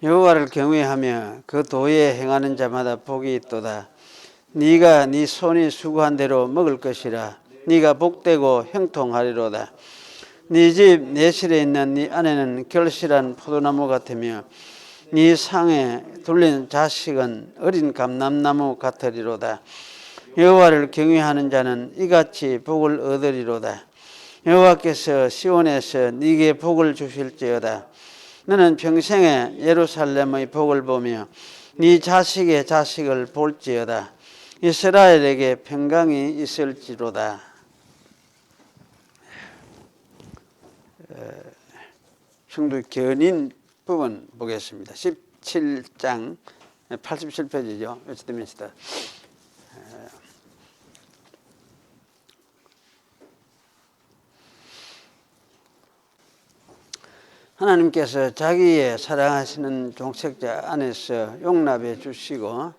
여호와를 경외하며 그 도에 행하는 자마다 복이 있도다. 네가 네 손이 수고한 대로 먹을 것이라. 네가 복되고 형통하리로다. 네 집 내실에 있는 네 아내는 결실한 포도나무 같으며 네 상에 둘린 자식은 어린 감람나무 같으리로다. 여호와를 경외하는 자는 이같이 복을 얻으리로다. 여호와께서 시온에서 네게 복을 주실지어다. 너는 평생에 예루살렘의 복을 보며 네 자식의 자식을 볼지어다. 이스라엘에게 평강이 있을지로다. 성도 견인 부분 보겠습니다. 17장 87페이지죠. 웨스트민스터. 하나님께서 자기의 사랑하시는 종책자 안에서 용납해 주시고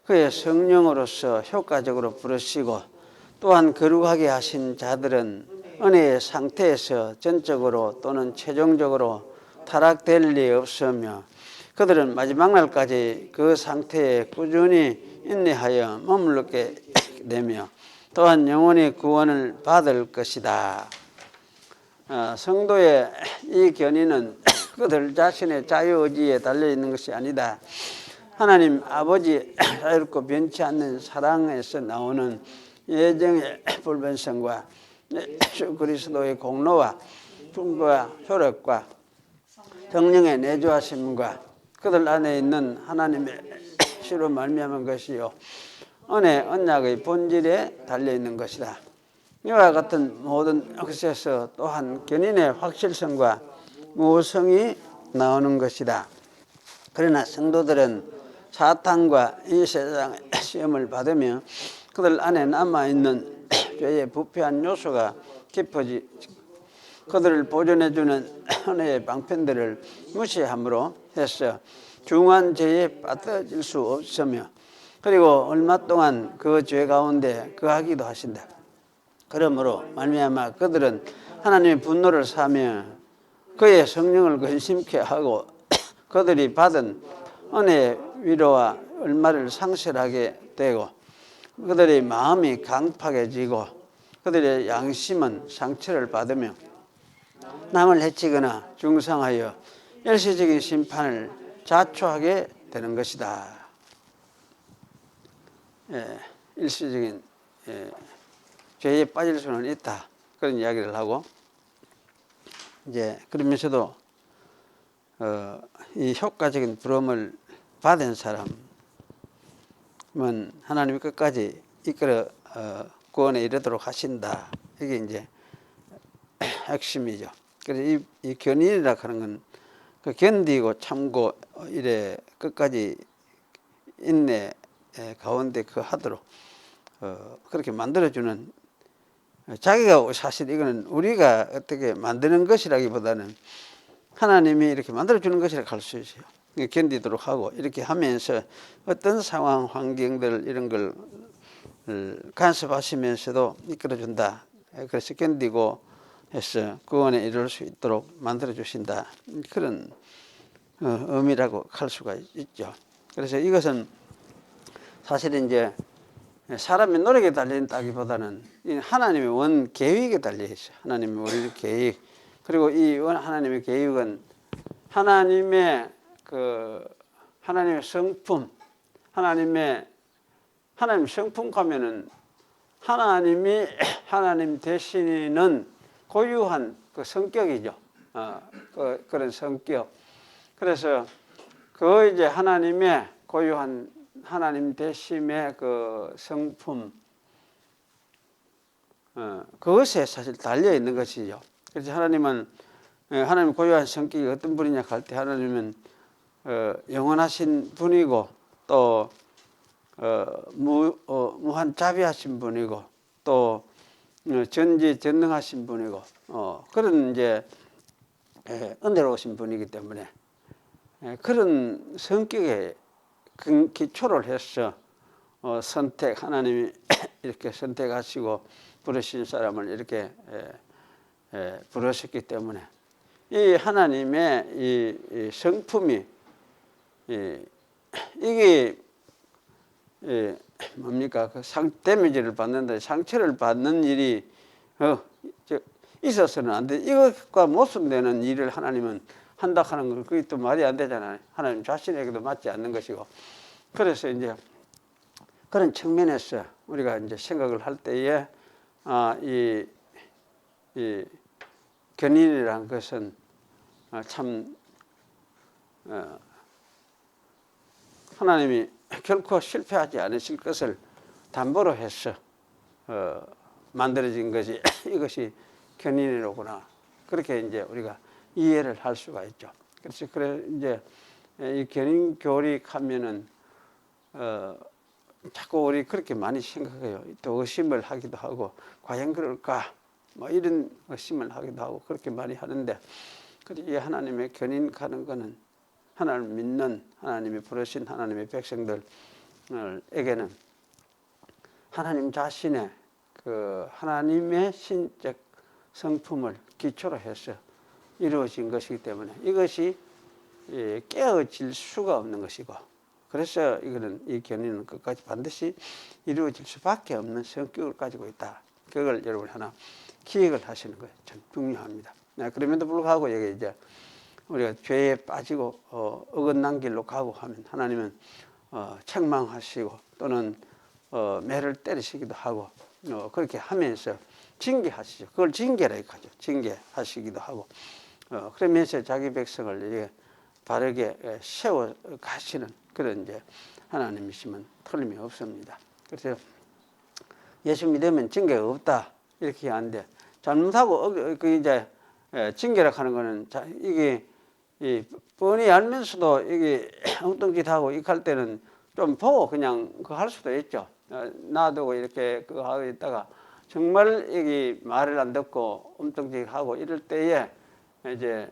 그의 성령으로서 효과적으로 부르시고 또한 거룩하게 하신 자들은 은혜의 상태에서 전적으로 또는 최종적으로 타락될 리 없으며 그들은 마지막 날까지 그 상태에 꾸준히 인내하여 머물게 되며 또한 영원히 구원을 받을 것이다. 성도의 이 견인은 그들 자신의 자유의지에 달려있는 것이 아니다. 하나님 아버지 자유롭고 변치 않는 사랑에서 나오는 예정의 불변성과 예수 그리스도의 공로와 충고와 효력과 성령의 내주하심과 그들 안에 있는 하나님의 시로 말미암은 것이요 은혜 언약의 본질에 달려있는 것이다. 이와 같은 모든 것에서 또한 견인의 확실성과 무성이 나오는 것이다. 그러나 성도들은 사탄과 이 세상의 시험을 받으며 그들 안에 남아있는 죄의 부패한 요소가 깊어지 그들을 보존해주는 은혜의 방편들을 무시함으로 해서 중한 죄에 빠뜨질 수 없으며 그리고 얼마 동안 그 죄 가운데 거하기도 하신다. 그러므로 말미암아 그들은 하나님의 분노를 사며 그의 성령을 근심케 하고 그들이 받은 은혜의 위로와 얼마를 상실하게 되고 그들의 마음이 강팍해지고 그들의 양심은 상처를 받으며 남을 해치거나 중상하여 일시적인 심판을 자초하게 되는 것이다. 일시적인 죄에 빠질 수는 있다. 그런 이야기를 하고 이제 그러면서도 이 효과적인 부름을 받은 사람은 하나님이 끝까지 이끌어 구원에 이르도록 하신다. 이게 이제 핵심이죠. 그래서 이 견인이라 하는 건 그 견디고 참고 이래 끝까지 인내 가운데 그 하도록 그렇게 만들어주는 자기가 사실 이거는 우리가 어떻게 만드는 것이라기보다는 하나님이 이렇게 만들어주는 것이라고 할 수 있어요. 견디도록 하고 이렇게 하면서 어떤 상황 환경들 이런 걸 간섭하시면서도 이끌어준다. 그래서 견디고 해서 구원에 이룰 수 있도록 만들어주신다. 그런 의미라고 할 수가 있죠. 그래서 이것은 사실은 이제 사람의 노력에 달린다기보다는 하나님의 원 계획에 달려 있어요. 하나님의 원 계획. 그리고 이 하나님의 계획은 하나님의 성품, 하나님 성품 가면은 하나님이 하나님 되시는 고유한 그 성격이죠. 그런 성격. 그래서 그 이제 하나님의 고유한 하나님 되심의 그 성품, 그것에 사실 달려 있는 것이죠. 그래서 하나님은 하나님 고유한 성격이 어떤 분이냐 할 때 하나님은 영원하신 분이고 또 무한 자비하신 분이고 또 전지전능하신 분이고 그런 이제 은혜로우신 분이기 때문에 그런 성격에 기초를 해서 하나님이 이렇게 선택하시고 부르신 사람을 이렇게 부르셨기 때문에 이 하나님의 이 성품이 이게 뭡니까? 그 데미지를 받는다, 상처를 받는 일이 있어서는 안 돼. 이것과 모순되는 일을 하나님은 한다 하는 건 그게 또 말이 안 되잖아요. 하나님 자신에게도 맞지 않는 것이고. 그래서 이제 그런 측면에서 우리가 이제 생각을 할 때에 이 견인이라는 것은 참 하나님이 결코 실패하지 않으실 것을 담보로 해서 만들어진 것이 이것이 견인이로구나. 그렇게 이제 우리가 이해를 할 수가 있죠. 그래서 그래 이제 이 견인 교릭하면은 자꾸 우리 그렇게 많이 생각해요. 또 의심을 하기도 하고 과연 그럴까? 뭐 이런 의심을 하기도 하고 그렇게 많이 하는데, 이 하나님의 견인하는 것은 하나님을 믿는 하나님이 부르신 하나님의 백성들에게는 하나님 자신의 그 하나님의 신적 성품을 기초로 해서 이루어진 것이기 때문에 이것이 깨어질 수가 없는 것이고, 그래서 이거는 이 견인은 끝까지 반드시 이루어질 수밖에 없는 성격을 가지고 있다. 그걸 여러분 하나 기억을 하시는 거예요. 참 중요합니다. 그럼에도 불구하고 여기 이제 우리가 죄에 빠지고 어긋난 길로 가고 하면 하나님은 책망하시고 또는 매를 때리시기도 하고 그렇게 하면서 징계하시죠. 그걸 징계라 하죠. 징계하시기도 하고 그러면서 자기 백성을 이렇게 바르게 세워 가시는 그런 이제 하나님이시면 틀림이 없습니다. 그래서 예수 믿으면 징계가 없다 이렇게 하는데, 잘못하고 그 이제 징계라 하는 거는 이게 뻔히 알면서도 이게 엉뚱짓하고 이렇게 할 때는 좀 보고 그냥 그거 할 수도 있죠. 놔두고 이렇게 그거 하고 있다가 정말 이게 말을 안 듣고 엉뚱짓하고 이럴 때에 이제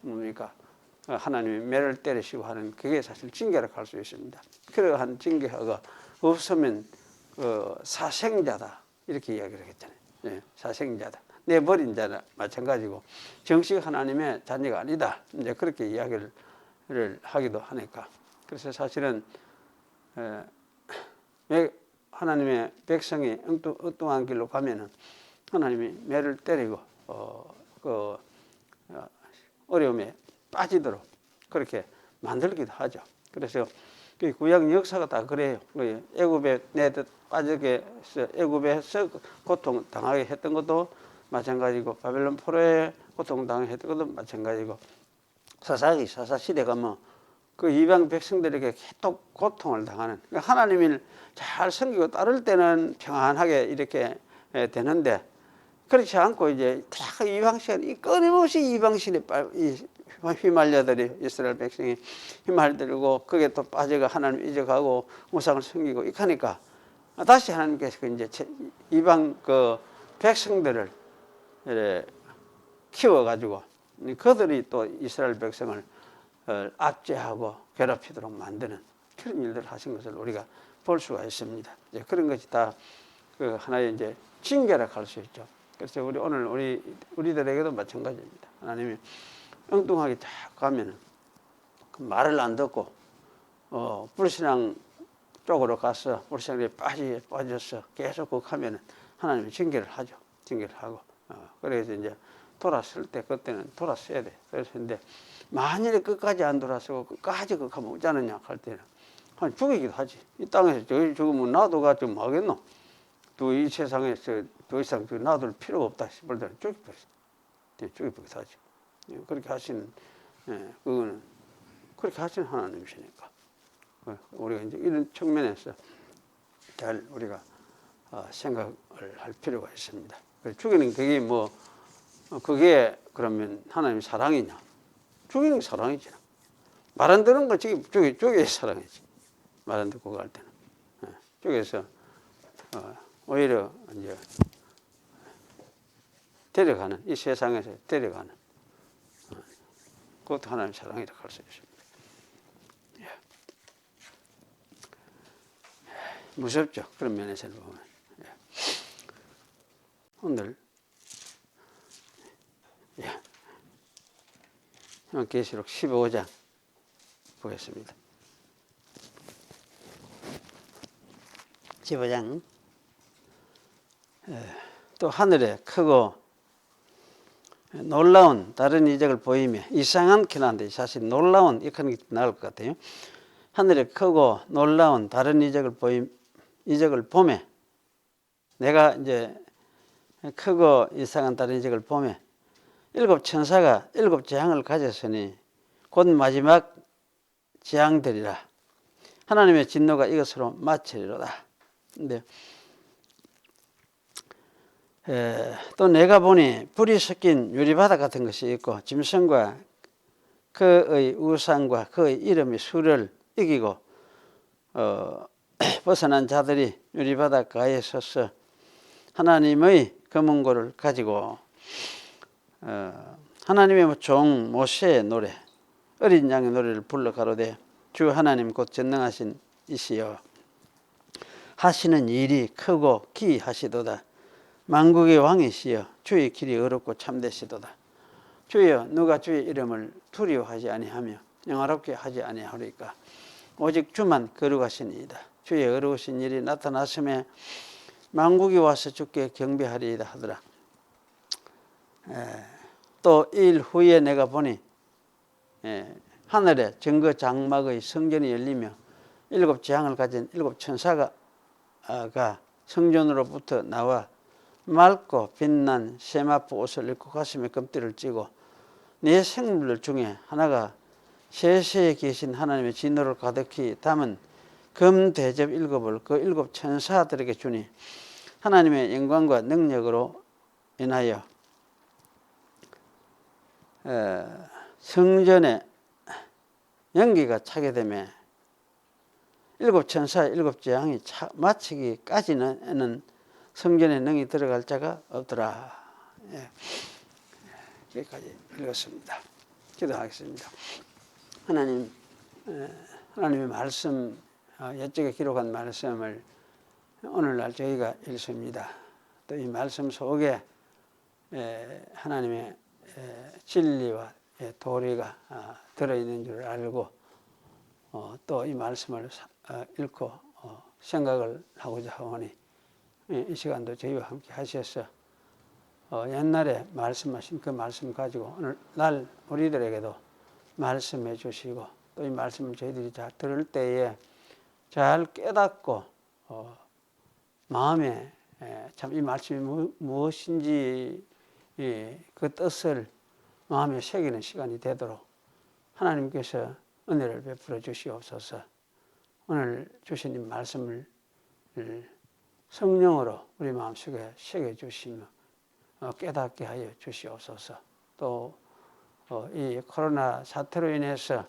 뭡니까? 하나님이 매를 때리시고 하는 그게 사실 징계라 할 수 있습니다. 그러한 징계가 없으면 사생자다 이렇게 이야기를 했잖아요. 네, 사생자다. 내버린 자나 마찬가지고 정식 하나님의 자녀가 아니다. 이제 그렇게 이야기를 하기도 하니까. 그래서 사실은 하나님의 백성이 엉뚱한 길로 가면은 하나님이 매를 때리고 어려움에 빠지도록 그렇게 만들기도 하죠. 그래서 그 구약 역사가 다 그래요. 애굽에 내듯 빠지게 해서 애굽에서 고통 당하게 했던 것도 마찬가지고 바벨론 포로에 고통 당하게 했던 것도 마찬가지고 사사 시대 가면 그 이방 백성들에게 계속 고통을 당하는, 그러니까 하나님을 잘 섬기고 따를 때는 평안하게 이렇게 되는데 그렇지 않고 이제 다 이방신 끊임없이 이방신에 휘말려들이 이스라엘 백성이 휘말려들고 거기에 또 빠져가 하나님 잊어가고 우상을 섬기고 이렇게 하니까 다시 하나님께서 이제 이방 그 백성들을 키워가지고 그들이 또 이스라엘 백성을 압제하고 괴롭히도록 만드는 그런 일들을 하신 것을 우리가 볼 수가 있습니다. 이제 그런 것이 다 그 하나의 이제 징계라 할 수 있죠. 그래서 오늘 우리들에게도 마찬가지입니다. 하나님이 엉뚱하게 딱 가면은 그 말을 안 듣고 불신앙 쪽으로 가서 불신앙에 빠져서 계속 그렇게 하면은 하나님이 징계를 하죠. 징계를 하고 그래서 이제 돌아설 때 그때는 돌아서야 돼. 그래서 근데 만일에 끝까지 안 돌아서고 끝까지 그렇게 하면 어쩌느냐 할 때는 한 죽이기도 하지. 이 땅에서 저기 죽으면 놔두가 좀 하겠노? 또 이 세상에서 더 이상 놔둘 필요가 없다 싶을 때는 죽이기도 하지. 그렇게 하시는 그거는 그렇게 하시는 하나님이시니까 우리가 이제 이런 측면에서 잘 우리가 생각을 할 필요가 있습니다. 죽이는 그게 뭐 그게 그러면 하나님의 사랑이냐? 죽이는 게 사랑이지. 말 안 듣는 거 죽이 사랑이지. 말 안 듣고 갈 때는 죽여서 오히려 이제 데려가는 이 세상에서 데려가는 그것도 하나님의 사랑이라고 할 수 있습니다. 무섭죠. 그런 면에서 보면. 오늘 계시록 15장 보겠습니다. 15장. 또 하늘에 크고 놀라운 다른 이적을 보이며, 이상한 기는데 사실 놀라운 이렇게 나올 것 같아요. 하늘에 크고 놀라운 다른 이적을 보매, 내가 이제 크고 이상한 다른 이적을 보매, 7 천사가 7 재앙을 가졌으니 곧 마지막 재앙들이라. 하나님의 진노가 이것으로 마치리로다. 근데 또 내가 보니 불이 섞인 유리바닥 같은 것이 있고, 짐승과 그의 우상과 그의 이름의 수를 이기고 벗어난 자들이 유리바닥 가에 서서 하나님의 검은고를 가지고 하나님의 종 모세의 노래, 어린 양의 노래를 불러 가로되, 주 하나님 곧 전능하신 이시여 하시는 일이 크고 기이하시도다. 만국의 왕이시여 주의 길이 어렵고 참되시도다. 주여 누가 주의 이름을 두려워하지 아니하며 영화롭게 하지 아니하리까. 오직 주만 거룩하시니이다. 주의 어려우신 일이 나타났음에 만국이 와서 주께 경배하리이다 하더라. 또 일 후에 내가 보니 하늘에 증거 장막의 성전이 열리며 7 재앙을 가진 7 천사가 성전으로부터 나와 맑고 빛난 세마포 옷을 입고 가슴에 금띠를 찌고, 네 생물들 중에 하나가 세세에 계신 하나님의 진노를 가득히 담은 금 대접 7을 그 7 천사들에게 주니, 하나님의 영광과 능력으로 인하여 성전에 연기가 차게 되며 7 천사의 7 재앙이 마치기까지는 성전에 능히 들어갈 자가 없더라. 여기까지 읽었습니다. 기도하겠습니다. 하나님의 말씀, 옛적에 기록한 말씀을 오늘날 저희가 읽습니다. 또 이 말씀 속에 하나님의 진리와 도리가 들어있는 줄 알고, 또 이 말씀을 읽고 생각을 하고자 하오니, 이 시간도 저희와 함께 하셔서 옛날에 말씀하신 그 말씀 가지고 오늘날 우리들에게도 말씀해 주시고, 또 이 말씀을 저희들이 잘 들을 때에 잘 깨닫고 마음에 참 이 말씀이 무엇인지 그 뜻을 마음에 새기는 시간이 되도록 하나님께서 은혜를 베풀어 주시옵소서. 오늘 주신 이 말씀을 성령으로 우리 마음속에 새겨주시며 깨닫게 하여 주시옵소서. 또 이 코로나 사태로 인해서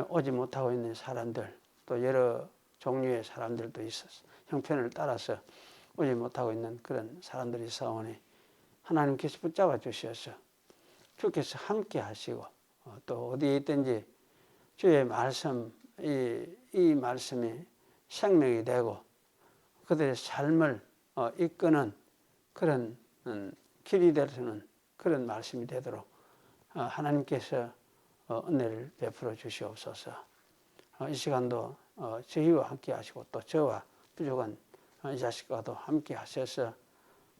오지 못하고 있는 사람들, 또 여러 종류의 사람들도 있어서 형편을 따라서 오지 못하고 있는 그런 사람들이 있사오니, 하나님께서 붙잡아 주셔서 주께서 함께 하시고, 또 어디에 있든지 주의 말씀, 이 말씀이 생명이 되고 그들의 삶을 이끄는 그런 길이 되는 그런 말씀이 되도록 하나님께서 은혜를 베풀어 주시옵소서. 이 시간도 저희와 함께 하시고, 또 저와 부족한 이 자식과도 함께 하셔서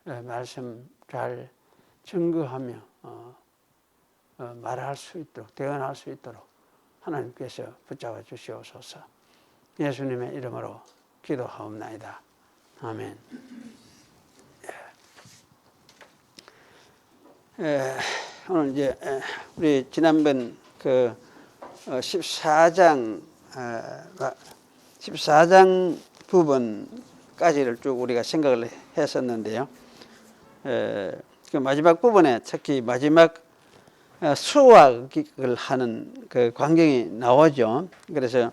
말씀 잘 증거하며 말할 수 있도록, 대언할 수 있도록 하나님께서 붙잡아 주시옵소서. 예수님의 이름으로 기도하옵나이다. 아멘. 오늘 이제 우리 지난번 그 14장 부분까지를 쭉 우리가 생각을 했었는데요. 그 마지막 부분에 특히 마지막 수확을 하는 그 광경이 나오죠. 그래서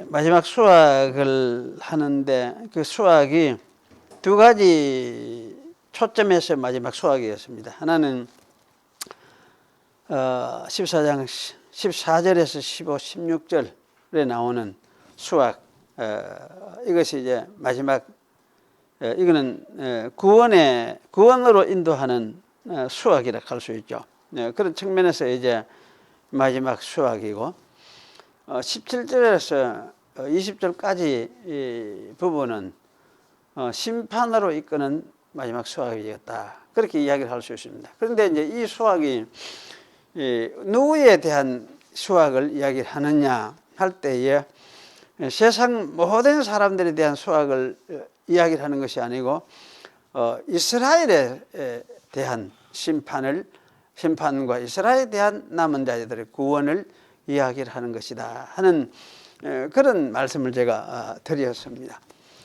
마지막 수확을 하는데 그 수확이 2가지 초점에서 마지막 수확이었습니다. 하나는 14장 14절에서 15, 16절에 나오는 수확, 이것이 이제 마지막, 이거는 구원으로 인도하는 수확이라 할 수 있죠. 그런 측면에서 이제 마지막 수확이고, 17절에서 20절까지 이 부분은 심판으로 이끄는 마지막 수학이었다. 그렇게 이야기를 할 수 있습니다. 그런데 이제 이 수학이 누구에 대한 수학을 이야기하느냐 할 때에 세상 모든 사람들에 대한 수학을 이야기를 하는 것이 아니고 이스라엘에 대한 심판과 이스라엘에 대한 남은 자들의 구원을 이야기를 하는 것이다 하는 그런 말씀을 제가 드렸습니다.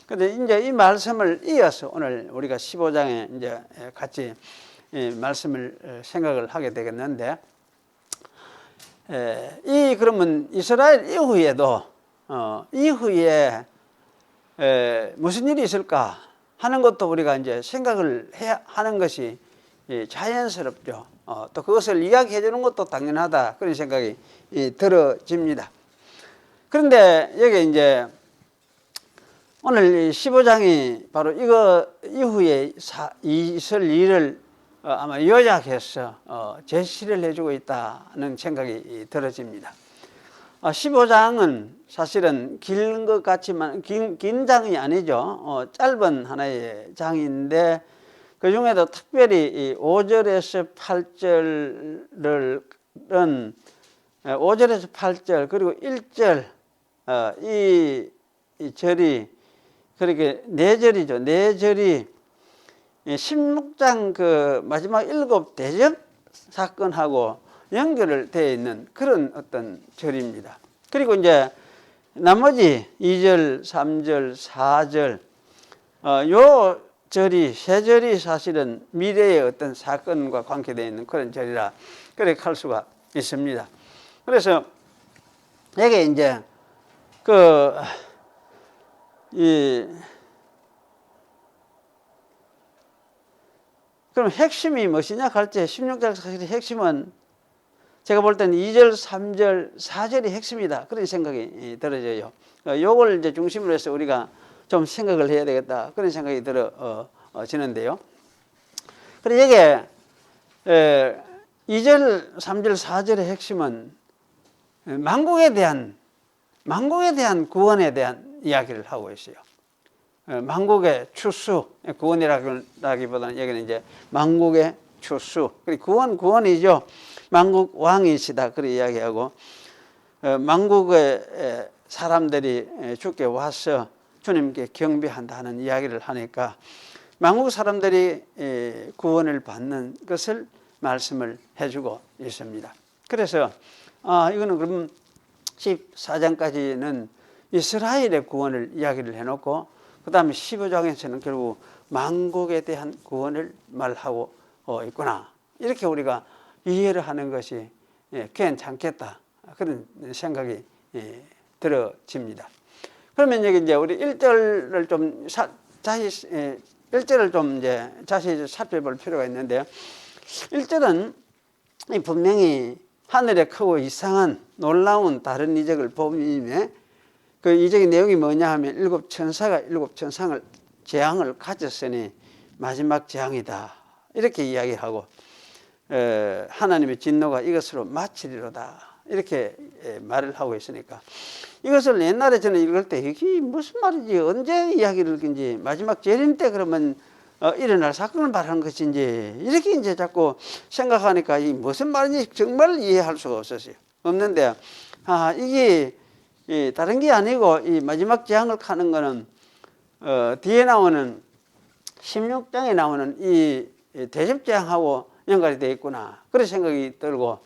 그런데 이제 이 말씀을 이어서 오늘 우리가 15장에 이제 같이 말씀을 생각을 하게 되겠는데, 그러면 이스라엘 이후에도 이후에 무슨 일이 있을까 하는 것도 우리가 이제 생각을 해야 하는 것이 자연스럽죠. 또 그것을 이야기해 주는 것도 당연하다 그런 생각이 들어집니다. 그런데 여기 이제 오늘 15장이 바로 이거 이후에 있을 일을 아마 요약해서 제시를 해주고 있다는 생각이 들어집니다. 15장은 사실은 긴 것 같지만 긴 장이 아니죠. 짧은 하나의 장인데 그 중에도 특별히 5절에서 8절은 5절에서 8절 그리고 1절 이 절이 그렇게 4절이죠. 4절이 16장 그 마지막 7 대접 사건하고 연결을 되어 있는 그런 어떤 절입니다. 그리고 이제 나머지 2절, 3절, 4절 요 절이 세 절이 사실은 미래의 어떤 사건과 관계되어 있는 그런 절이라 그렇게 할 수가 있습니다. 그래서 여기 이제 그럼 핵심이 무엇이냐 할 때 16장 사실의 핵심은 제가 볼 때는 2절, 3절, 4절이 핵심이다. 그런 생각이 들어져요. 요걸 이제 중심으로 해서 우리가 좀 생각을 해야 되겠다. 그런 생각이 들어지는데요. 그리고 여기에 2절, 3절, 4절의 핵심은 만국에 대한 구원에 대한 이야기를 하고 있어요. 만국의 추수, 구원이라기보다는 여기는 이제 만국의 추수. 그리고 구원이죠. 만국 왕이시다. 그렇게 이야기하고, 만국의 사람들이 주께 와서 주님께 경배한다는 이야기를 하니까 만국 사람들이 구원을 받는 것을 말씀을 해주고 있습니다. 그래서 이거는 그럼 14장까지는 이스라엘의 구원을 이야기를 해놓고 그 다음에 15장에서는 결국 만국에 대한 구원을 말하고 있구나. 이렇게 우리가 이해를 하는 것이 괜찮겠다. 그런 생각이 들어집니다. 그러면 여기 이제 우리 1절을 좀 자세히 살펴볼 필요가 있는데요. 1절은 분명히 하늘에 크고 이상한 놀라운 다른 이적을 보임에 그 이적의 내용이 뭐냐 하면 7 천사가 7 천상을 재앙을 가졌으니 마지막 재앙이다. 이렇게 이야기하고 하나님의 진노가 이것으로 마치리로다. 이렇게 말을 하고 있으니까 이것을 옛날에 저는 읽을 때 이게 무슨 말이지 언제 이야기를 하는지 마지막 재림 때 그러면 일어날 사건을 말하는 것인지 이렇게 이제 자꾸 생각하니까 이 무슨 말인지 정말 이해할 수가 없는데 이게 다른 게 아니고 이 마지막 재앙을 하는 거는 뒤에 나오는 16장에 나오는 이 대접재앙하고 연관이 되어 있구나. 그런 생각이 들고,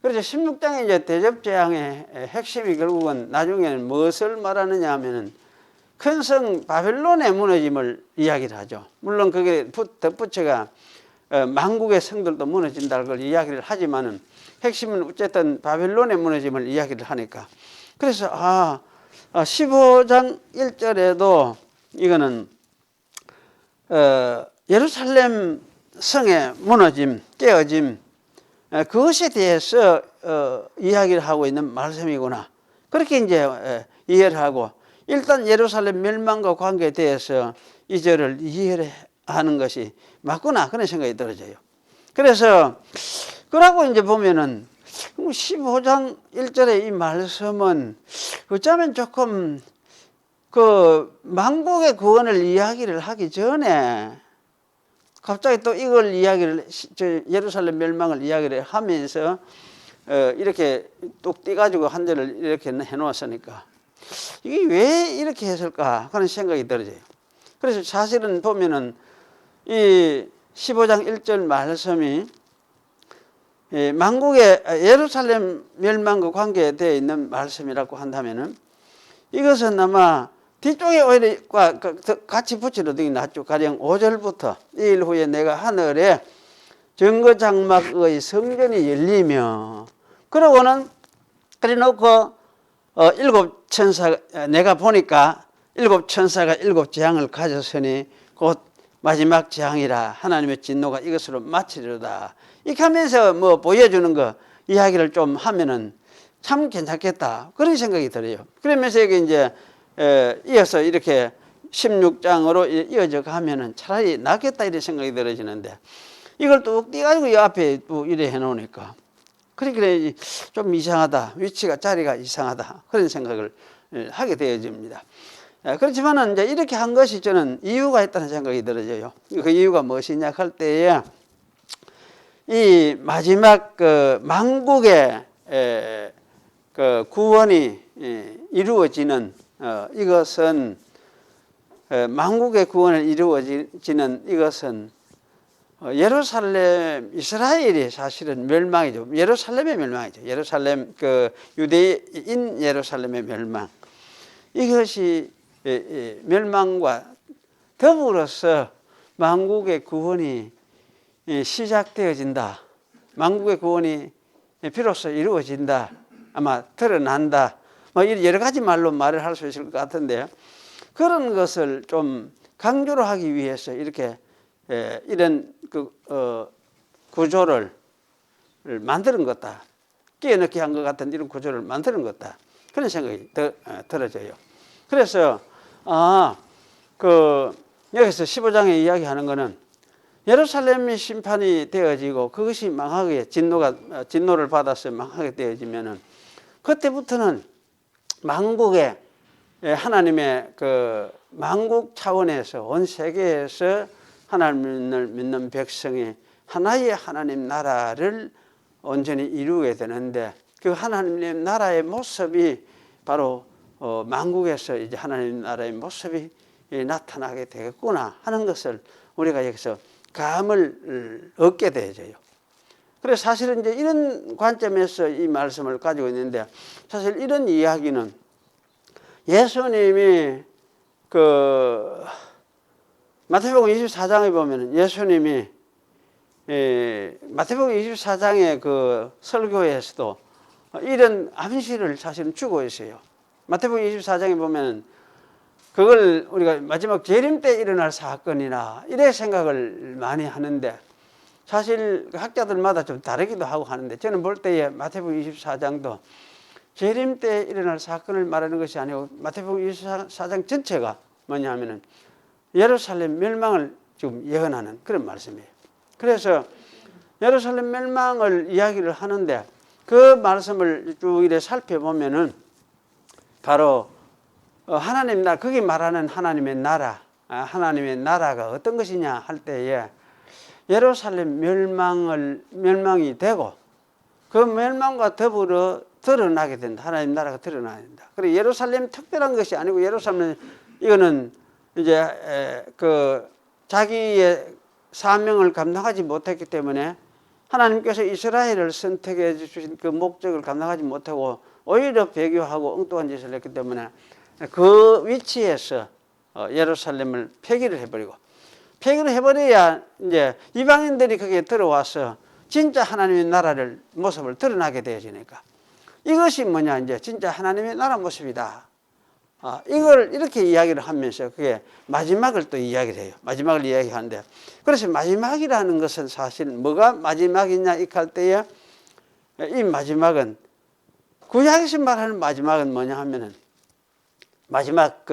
그래서 16장의 이제 대접재앙의 핵심이 결국은 나중에는 무엇을 말하느냐 하면은 큰 성 바벨론의 무너짐을 이야기를 하죠. 물론 그게 덧붙여가 만국의 성들도 무너진다는 걸 이야기를 하지만은 핵심은 어쨌든 바벨론의 무너짐을 이야기를 하니까. 그래서 15장 1절에도 이거는 예루살렘 성의 무너짐, 깨어짐 그것에 대해서 이야기를 하고 있는 말씀이구나. 그렇게 이제 이해를 하고 일단 예루살렘 멸망과 관계에 대해서 이 절을 이해를 하는 것이 맞구나 그런 생각이 들어져요. 그래서 그러고 이제 보면은 15장 1절의 이 말씀은 어쩌면 조금 그 만국의 구원을 이야기를 하기 전에 갑자기 또 이걸 이야기를, 예루살렘 멸망을 이야기를 하면서 이렇게 뚝 떼가지고 한 절을 이렇게 해놓았으니까 이게 왜 이렇게 했을까 하는 생각이 들어져요. 그래서 사실은 보면은 이 15장 1절 말씀이 만국의 예루살렘 멸망과 관계되어 있는 말씀이라고 한다면은 이것은 아마 뒤쪽에 오히려 같이 붙여놓는 게 낫죠. 가령 5절부터 이 일 후에 내가 하늘에 정거장막의 성전이 열리며, 그러고는 그래놓고 일곱 천사, 내가 보니까 일곱 천사가 일곱 재앙을 가졌으니 곧 마지막 재앙이라 하나님의 진노가 이것으로 마치리로다. 이렇게 하면서 뭐 보여주는 거 이야기를 좀 하면은 참 괜찮겠다, 그런 생각이 들어요. 그러면서 이게 이제 이어서 이렇게 16장으로 이어져 가면은 차라리 낫겠다 이런 생각이 들어지는데, 이걸 뚝 띄가지고 이 앞에 또 이래 해놓으니까 그러니까 좀 이상하다, 위치가 자리가 이상하다, 그런 생각을 하게 되어집니다. 그렇지만은 이제 이렇게 한 것이 저는 이유가 있다는 생각이 들어져요. 그 이유가 무엇이냐 할 때에 이 마지막 그 만국의 그 구원이 이루어지는 이것은 만국의 구원을 이루어지는 이것은 예루살렘, 이스라엘이 사실은 멸망이죠. 예루살렘의 멸망이죠. 예루살렘, 그 유대인 예루살렘의 멸망. 이것이 멸망과 더불어서 만국의 구원이 시작되어진다. 만국의 구원이 비로소 이루어진다. 아마 드러난다. 뭐 여러 가지 말로 말을 할 수 있을 것 같은데, 그런 것을 좀 강조를 하기 위해서 이렇게 이런 구조를 만드는 것다. 끼어넣기 한 것 같은 이런 구조를 만드는 것다. 그런 생각이 들어져요. 그래서 여기서 15장에 이야기하는 것은 예루살렘이 심판이 되어지고 그것이 망하게 진노를 받아서 망하게 되어지면은 그때부터는 만국의 하나님의 그 만국 차원에서 온 세계에서 하나님을 믿는 백성이 하나의 하나님 나라를 온전히 이루게 되는데, 그 하나님 나라의 모습이 바로 만국에서 이제 하나님 나라의 모습이 나타나게 되겠구나 하는 것을 우리가 여기서 감을 얻게 되어져요. 그래서 사실은 이제 이런 관점에서 이 말씀을 가지고 있는데, 사실 이런 이야기는 예수님이 그 마태복음 24장에 보면 예수님이 마태복음 24장의 그 설교에서도 이런 암시를 사실은 주고 있어요. 마태복음 24장에 보면 그걸 우리가 마지막 재림 때 일어날 사건이나 이래 생각을 많이 하는데, 사실 학자들마다 좀 다르기도 하고 하는데, 저는 볼 때에 마태복음 24장도 재림 때 일어날 사건을 말하는 것이 아니고 마태복음 24장 전체가 뭐냐 하면은 예루살렘 멸망을 지금 예언하는 그런 말씀이에요. 그래서 예루살렘 멸망을 이야기를 하는데, 그 말씀을 쭉 이래 살펴보면은 바로 하나님 나라, 거기 말하는 하나님의 나라, 하나님의 나라가 어떤 것이냐 할 때에 예루살렘 멸망이 되고 그 멸망과 더불어 드러나게 된다. 하나님 나라가 드러나야 된다. 그리고 예루살렘 특별한 것이 아니고, 예루살렘 이거는 이제 그 자기의 사명을 감당하지 못했기 때문에 하나님께서 이스라엘을 선택해 주신 그 목적을 감당하지 못하고 오히려 배교하고 엉뚱한 짓을 했기 때문에 그 위치에서 예루살렘을 폐기를 해버리고, 폐기를 해버려야 이제 이방인들이 거기에 들어와서 진짜 하나님의 나라를 모습을 드러나게 되어지니까, 이것이 뭐냐 이제 진짜 하나님의 나라 모습이다. 이걸 이렇게 이야기를 하면서 그게 마지막을 또 이야기를 해요. 마지막을 이야기하는데, 그래서 마지막이라는 것은 사실 뭐가 마지막이냐 이할 때에 이 마지막은 구약에서 말하는 마지막은 뭐냐 하면은 마지막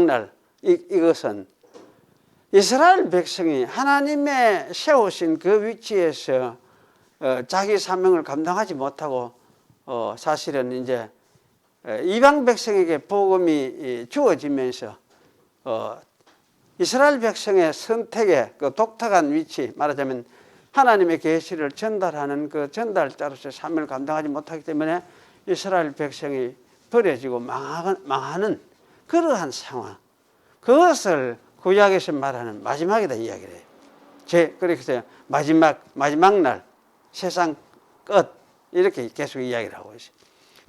날 이것은 이스라엘 백성이 하나님의 세우신 그 위치에서 자기 사명을 감당하지 못하고 사실은 이제 이방 백성에게 복음이 주어지면서 이스라엘 백성의 선택의 그 독특한 위치, 말하자면 하나님의 계시를 전달하는 그 전달자로서의 사명을 감당하지 못하기 때문에 이스라엘 백성이 버려지고 망하는 그러한 상황, 그것을 구약에서 말하는 마지막이다 이야기를 해요. 그래서 마지막 날, 세상 끝, 이렇게 계속 이야기를 하고 있어요.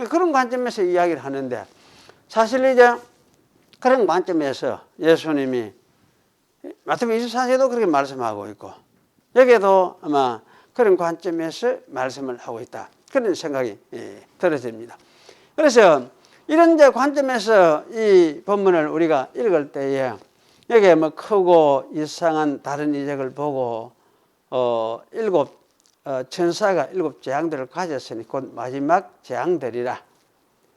그런 관점에서 이야기를 하는데, 사실 이제 그런 관점에서 예수님이 마태복음 24장에도 그렇게 말씀하고 있고, 여기에도 아마 그런 관점에서 말씀을 하고 있다, 그런 생각이 들어집니다. 그래서 이런 이제 관점에서 이 본문을 우리가 읽을 때에 여기에 뭐 크고 이상한 다른 이적을 보고 천사가 7 재앙들을 가졌으니 곧 마지막 재앙들이라,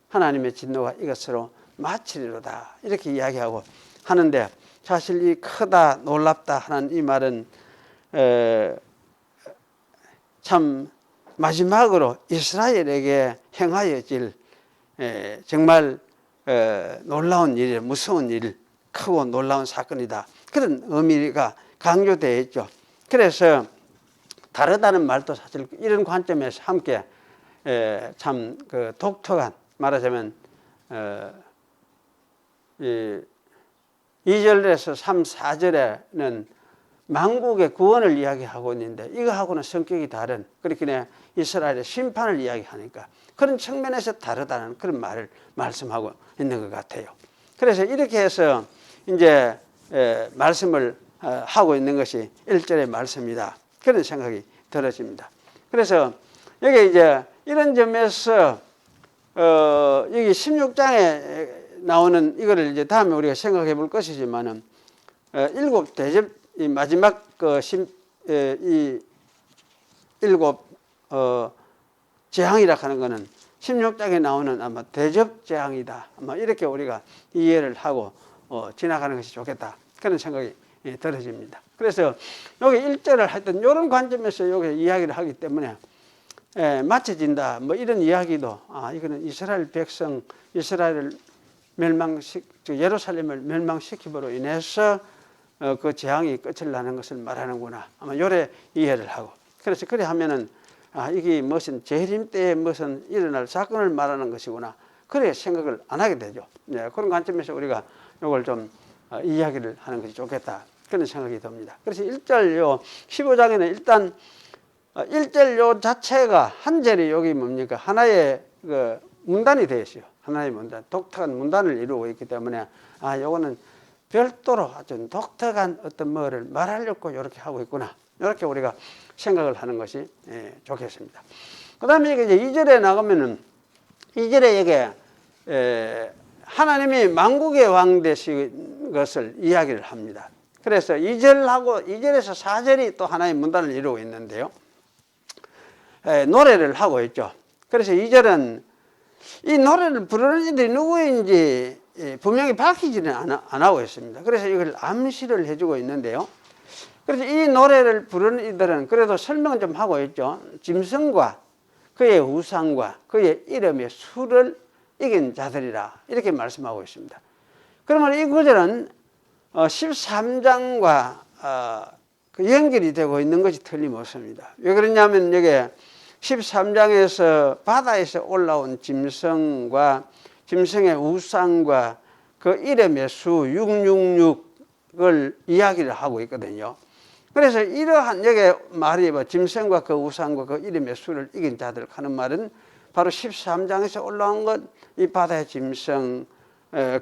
하나님의 진노가 이것으로 마치리로다, 이렇게 이야기하고 하는데, 사실 이 크다 놀랍다 하는 이 말은 참 마지막으로 이스라엘에게 행하여질 정말 놀라운 일, 무서운 일, 크고 놀라운 사건이다, 그런 의미가 강조되어 있죠. 그래서 다르다는 말도 사실 이런 관점에서 함께 참 그 독특한, 말하자면 2절에서 3, 4절에는 만국의 구원을 이야기하고 있는데 이거하고는 성격이 다른, 그렇게 이스라엘의 심판을 이야기하니까 그런 측면에서 다르다는 그런 말을 말씀하고 있는 것 같아요. 그래서 이렇게 해서 이제 말씀을 하고 있는 것이 1절의 말씀이다, 그런 생각이 들어집니다. 그래서 여기 이제 이런 점에서 여기 16장에 나오는 이거를 이제 다음에 우리가 생각해 볼 것이지만은 7 대접, 이 마지막 이 7 재앙이라 하는 것은 16장에 나오는 아마 대접 재앙이다, 아마 이렇게 우리가 이해를 하고 지나가는 것이 좋겠다, 그런 생각이 들어집니다. 그래서 여기 1절을 하여튼 이런 관점에서 여기 이야기를 하기 때문에 맞춰진다, 뭐 이런 이야기도, 이거는 이스라엘 백성, 이스라엘을 예루살렘을 멸망시킴으로 인해서 그 재앙이 끝을 나는 것을 말하는구나, 아마 요래 이해를 하고, 그래서 그래 하면은 이게 무슨 재림 때에 무슨 일어날 사건을 말하는 것이구나, 그래 생각을 안 하게 되죠. 그런 관점에서 우리가 이걸 좀 이야기를 하는 것이 좋겠다, 그런 생각이 듭니다. 그래서 1절 요 15장에는 일단 1절 요 자체가 한 절이 여기 뭡니까, 하나의 그 문단이 되어 있어요. 하나의 문단, 독특한 문단을 이루고 있기 때문에 요거는 별도로 아주 독특한 어떤 뭐를 말하려고 이렇게 하고 있구나, 이렇게 우리가 생각을 하는 것이 좋겠습니다. 그 다음에 이제 2절에 나가면은 2절에 이게 하나님이 만국의 왕 되신 것을 이야기를 합니다. 그래서 2절하고 2절에서 4절이 또 하나의 문단을 이루고 있는데요, 노래를 하고 있죠. 그래서 2절은 이 노래를 부르는 이들이 누구인지 분명히 밝히지는 안 하고 있습니다. 그래서 이걸 암시를 해주고 있는데요, 그래서 이 노래를 부르는 이들은 그래도 설명을 좀 하고 있죠. 짐승과 그의 우상과 그의 이름의 수를 이긴 자들이라, 이렇게 말씀하고 있습니다. 그러면 이 구절은 13장과 그 연결이 되고 있는 것이 틀림없습니다. 왜 그러냐면 여기 13장에서 바다에서 올라온 짐승과 짐승의 우상과 그 이름의 수 666을 이야기를 하고 있거든요. 그래서 이러한 여기 말이 짐승과 그 우상과 그 이름의 수를 이긴 자들 하는 말은 바로 13장에서 올라온 것, 이 바다의 짐승,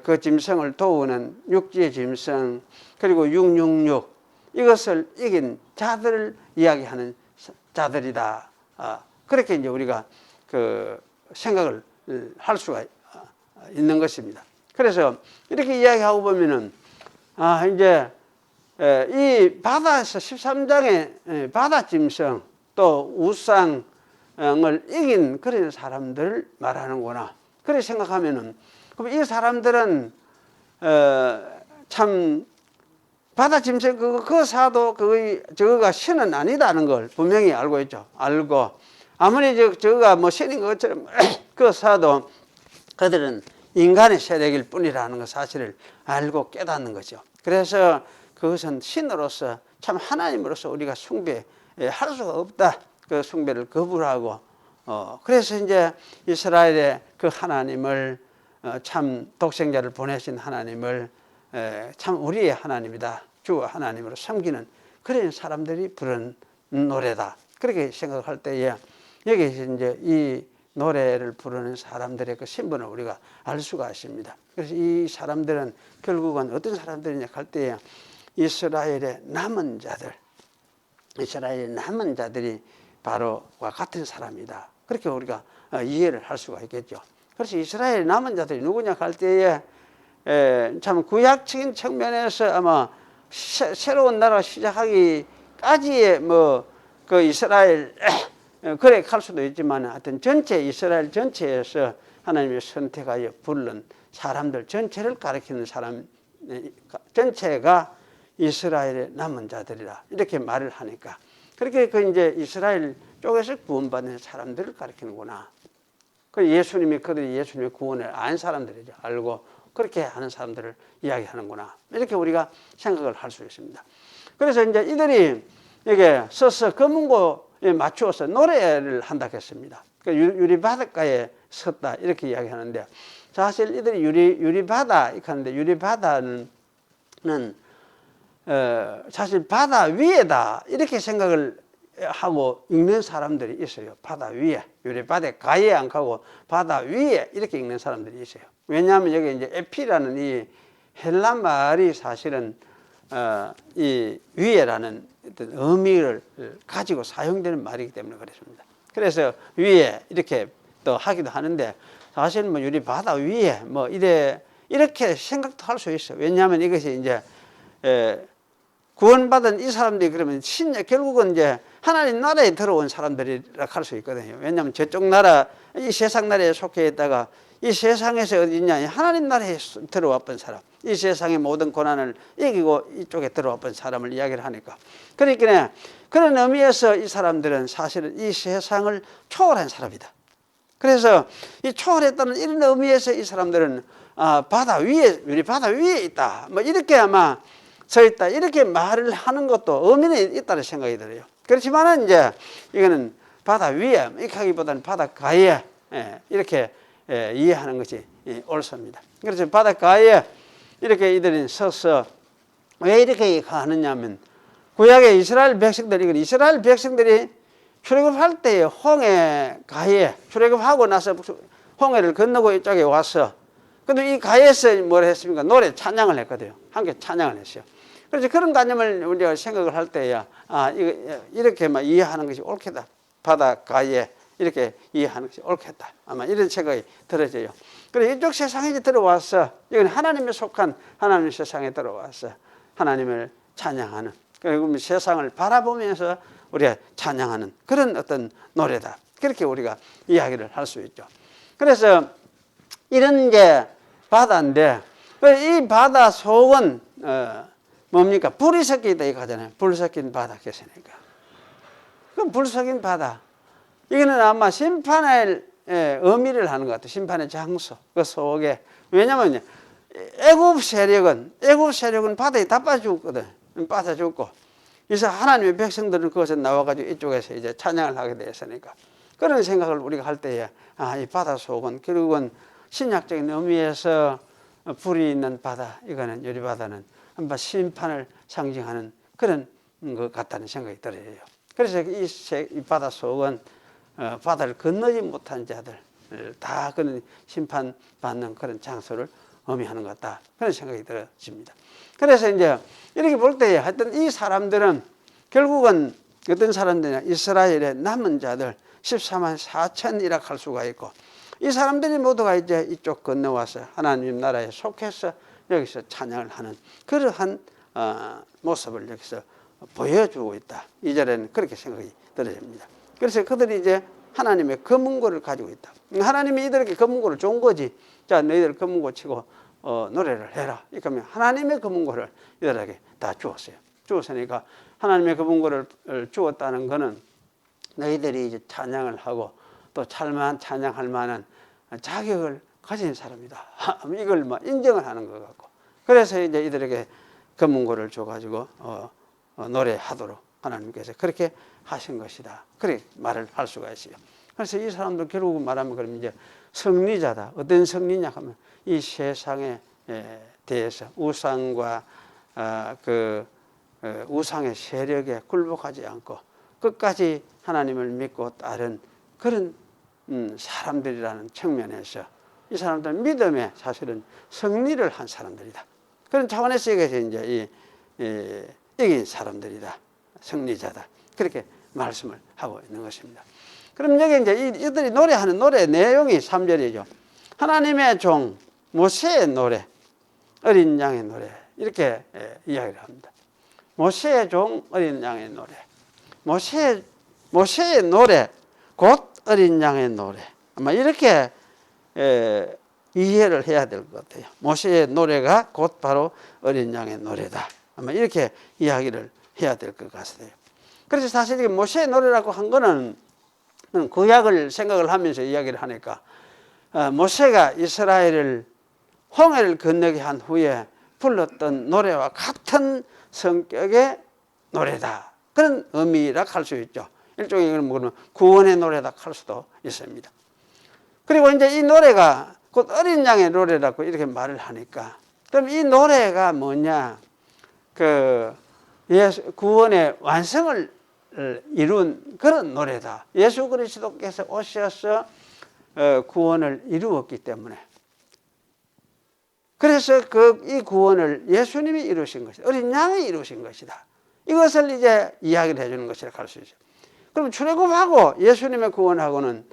그 짐승을 도우는 육지의 짐승, 그리고 666, 이것을 이긴 자들을 이야기하는 자들이다. 그렇게 이제 우리가 그 생각을 할 수가 있는 것입니다. 그래서 이렇게 이야기하고 보면은 이제 이 바다에서 13장의 바다 짐승 또 우상을 이긴 그런 사람들을 말하는구나, 그렇게 생각하면은 그럼 이 사람들은 참 바다 짐승 그 사도 저거가 신은 아니다는 걸 분명히 알고 있죠. 알고 아무리 저거가 뭐 신인 것처럼 그 사도 그들은 인간의 세력일 뿐이라는 그 사실을 알고 깨닫는 거죠. 그래서 그것은 신으로서 참 하나님으로서 우리가 숭배할 수가 없다. 그 숭배를 거부하고 그래서 이제 이스라엘의 그 하나님을 참 독생자를 보내신 하나님을 참 우리의 하나님이다. 주 하나님으로 섬기는 그런 사람들이 부르는 노래다. 그렇게 생각할 때에 여기서 이제 이 노래를 부르는 사람들의 그 신분을 우리가 알 수가 있습니다. 그래서 이 사람들은 결국은 어떤 사람들이냐 할 때에 이스라엘의 남은 자들, 이스라엘의 남은 자들이 바로와 같은 사람이다. 그렇게 우리가 이해를 할 수가 있겠죠. 그래서 이스라엘의 남은 자들이 누구냐 할 때에 참 구약적인 측면에서 아마 새로운 나라 시작하기까지의 그 이스라엘 그래 할 수도 있지만 하여튼 전체 이스라엘 전체에서 하나님이 선택하여 부른 사람들 전체를 가리키는 사람 전체가 이스라엘의 남은 자들이라 이렇게 말을 하니까 그렇게 그 이제 이스라엘 쪽에서 구원받는 사람들을 가리키는구나. 그 예수님이 그들이 예수님의 구원을 안 사람들이죠. 알고 그렇게 하는 사람들을 이야기하는구나. 이렇게 우리가 생각을 할 수 있습니다. 그래서 이제 이들이 이게 서서 검은고에 맞추어서 노래를 한다 했습니다. 그 유리바닷가에 섰다 이렇게 이야기하는데 사실 이들이 유리바다 이렇게 하는데 유리바다는 사실 바다 위에다 이렇게 생각을 하고 읽는 사람들이 있어요. 바다 위에 유리바닷가에 안 가고 바다 위에 이렇게 읽는 사람들이 있어요. 왜냐하면 여기 이제 에피라는 이 헬라 말이 사실은 이 위에라는 어떤 의미를 가지고 사용되는 말이기 때문에 그렇습니다. 그래서 위에 이렇게 또 하기도 하는데 사실 뭐 유리 바다 위에 뭐 이렇게 생각도 할 수 있어요. 왜냐하면 이것이 이제 구원받은 이 사람들이 그러면 결국은 이제 하나님 나라에 들어온 사람들이라 할 수 있거든요. 왜냐하면 저쪽 나라 이 세상 나라에 속해 있다가 이 세상에서 어디 있냐 하나님 나라에 들어와 본 사람 이 세상의 모든 고난을 이기고 이쪽에 들어와 본 사람을 이야기를 하니까 그러니까 그런 의미에서 이 사람들은 사실은 이 세상을 초월한 사람이다. 그래서 이 초월했다는 이런 의미에서 이 사람들은 바다 위에 우리 바다 위에 있다 뭐 이렇게 아마 서 있다 이렇게 말을 하는 것도 의미는 있다는 생각이 들어요. 그렇지만은 이제 이거는 바다 위에 이렇게 하기보다는 바닷가에 이렇게 이해하는 것이 옳습니다. 그래서 바닷가에 이렇게 이들이 서서 왜 이렇게 하느냐면 구약의 이스라엘 백성들이 출애굽할 때에 홍해가에 출애굽하고 나서 홍해를 건너고 이쪽에 와서 근데 이 가에서 뭘 했습니까? 노래 찬양을 했거든요. 함께 찬양을 했어요. 그래서 그런 관념을 우리가 생각을 할 때야 이렇게만 이해하는 것이 옳겠다. 바닷가에 이렇게 이해하는 것이 옳겠다. 아마 이런 생각이 들어져요. 그래서 이쪽 세상에 이제 들어와서 이건 하나님에 속한 하나님의 세상에 들어와서 하나님을 찬양하는 그리고 세상을 바라보면서 우리가 찬양하는 그런 어떤 노래다. 그렇게 우리가 이야기를 할 수 있죠. 그래서 이런 게 바다인데 이 바다 속은 뭡니까? 불이 섞여 있다 이거 하잖아요. 불 섞인 바다 계시니까. 그 불 섞인 바다. 이거는 아마 심판의 의미를 하는 것 같아요. 심판의 장소 그 속에. 왜냐면요 애굽 세력은 바다에 다 빠져 죽거든. 빠져 죽고. 그래서 하나님의 백성들은 그것에 나와가지고 이쪽에서 이제 찬양을 하게 되었으니까. 그런 생각을 우리가 할 때에 이 바다 속은 결국은 신약적인 의미에서 불이 있는 바다, 이거는 유리바다는 한번 심판을 상징하는 그런 것 같다는 생각이 들어요. 그래서 이 바다 속은 바다를 건너지 못한 자들 다 그런 심판받는 그런 장소를 의미하는 것 같다. 그런 생각이 들어집니다. 그래서 이제 이렇게 볼 때 하여튼 이 사람들은 결국은 어떤 사람들이냐 이스라엘의 남은 자들 14만 4천이라 할 수가 있고 이 사람들이 모두가 이제 이쪽 건너와서 하나님 나라에 속해서 여기서 찬양을 하는 그러한 모습을 여기서 보여주고 있다. 이 절에는 그렇게 생각이 들어집니다. 그래서 그들이 이제 하나님의 검은고를 가지고 있다. 하나님이 이들에게 검은고를 준 거지. 자, 너희들 검은고 치고 노래를 해라. 그러니까 하나님의 그 문고를 이들에게 다 주었어요. 주었으니까 하나님의 그 문고를 주었다는 것은 너희들이 이제 찬양을 하고 또 찬양할 만한 자격을 가진 사람이다. 이걸 인정을 하는 것 같고, 그래서 이제 이들에게 그 문고를 줘가지고 노래하도록 하나님께서 그렇게 하신 것이다. 그렇게 말을 할 수가 있어요. 그래서 이 사람들 결국 말하면 그럼 이제 승리자다. 어떤 승리냐 하면 이 세상에 대해서 우상과 우상의 세력에 굴복하지 않고 끝까지 하나님을 믿고 따른 그런 사람들이라는 측면에서 이 사람들은 믿음에 사실은 승리를 한 사람들이다. 그런 차원에서 이제 이긴 사람들이다. 승리자다. 그렇게 말씀을 하고 있는 것입니다. 그럼 여기 이제 이들이 노래하는 노래 내용이 3절이죠. 하나님의 종 모세의 노래, 어린 양의 노래, 이렇게 이야기를 합니다. 모세의 종 어린 양의 노래, 모세의 노래 곧 어린 양의 노래, 아마 이렇게 이해를 해야 될 것 같아요. 모세의 노래가 곧 바로 어린 양의 노래다. 아마 이렇게 이야기를 해야 될 것 같아요. 그래서 사실 이게 모세의 노래라고 한 거는 구약을 생각을 하면서 이야기를 하니까 모세가 이스라엘을 홍해를 건너게 한 후에 불렀던 노래와 같은 성격의 노래다. 그런 의미라 할 수 있죠. 일종의 구원의 노래다 할 수도 있습니다. 그리고 이제 이 노래가 곧 어린 양의 노래라고 이렇게 말을 하니까, 그럼 이 노래가 뭐냐? 구원의 완성을 이룬 그런 노래다. 예수 그리스도께서 오셔서 구원을 이루었기 때문에, 그래서 이 구원을 예수님이 이루신 것이다. 어린 양이 이루신 것이다. 이것을 이제 이야기를 해주는 것이라 할 수 있어요. 그럼 출애굽하고 예수님의 구원하고는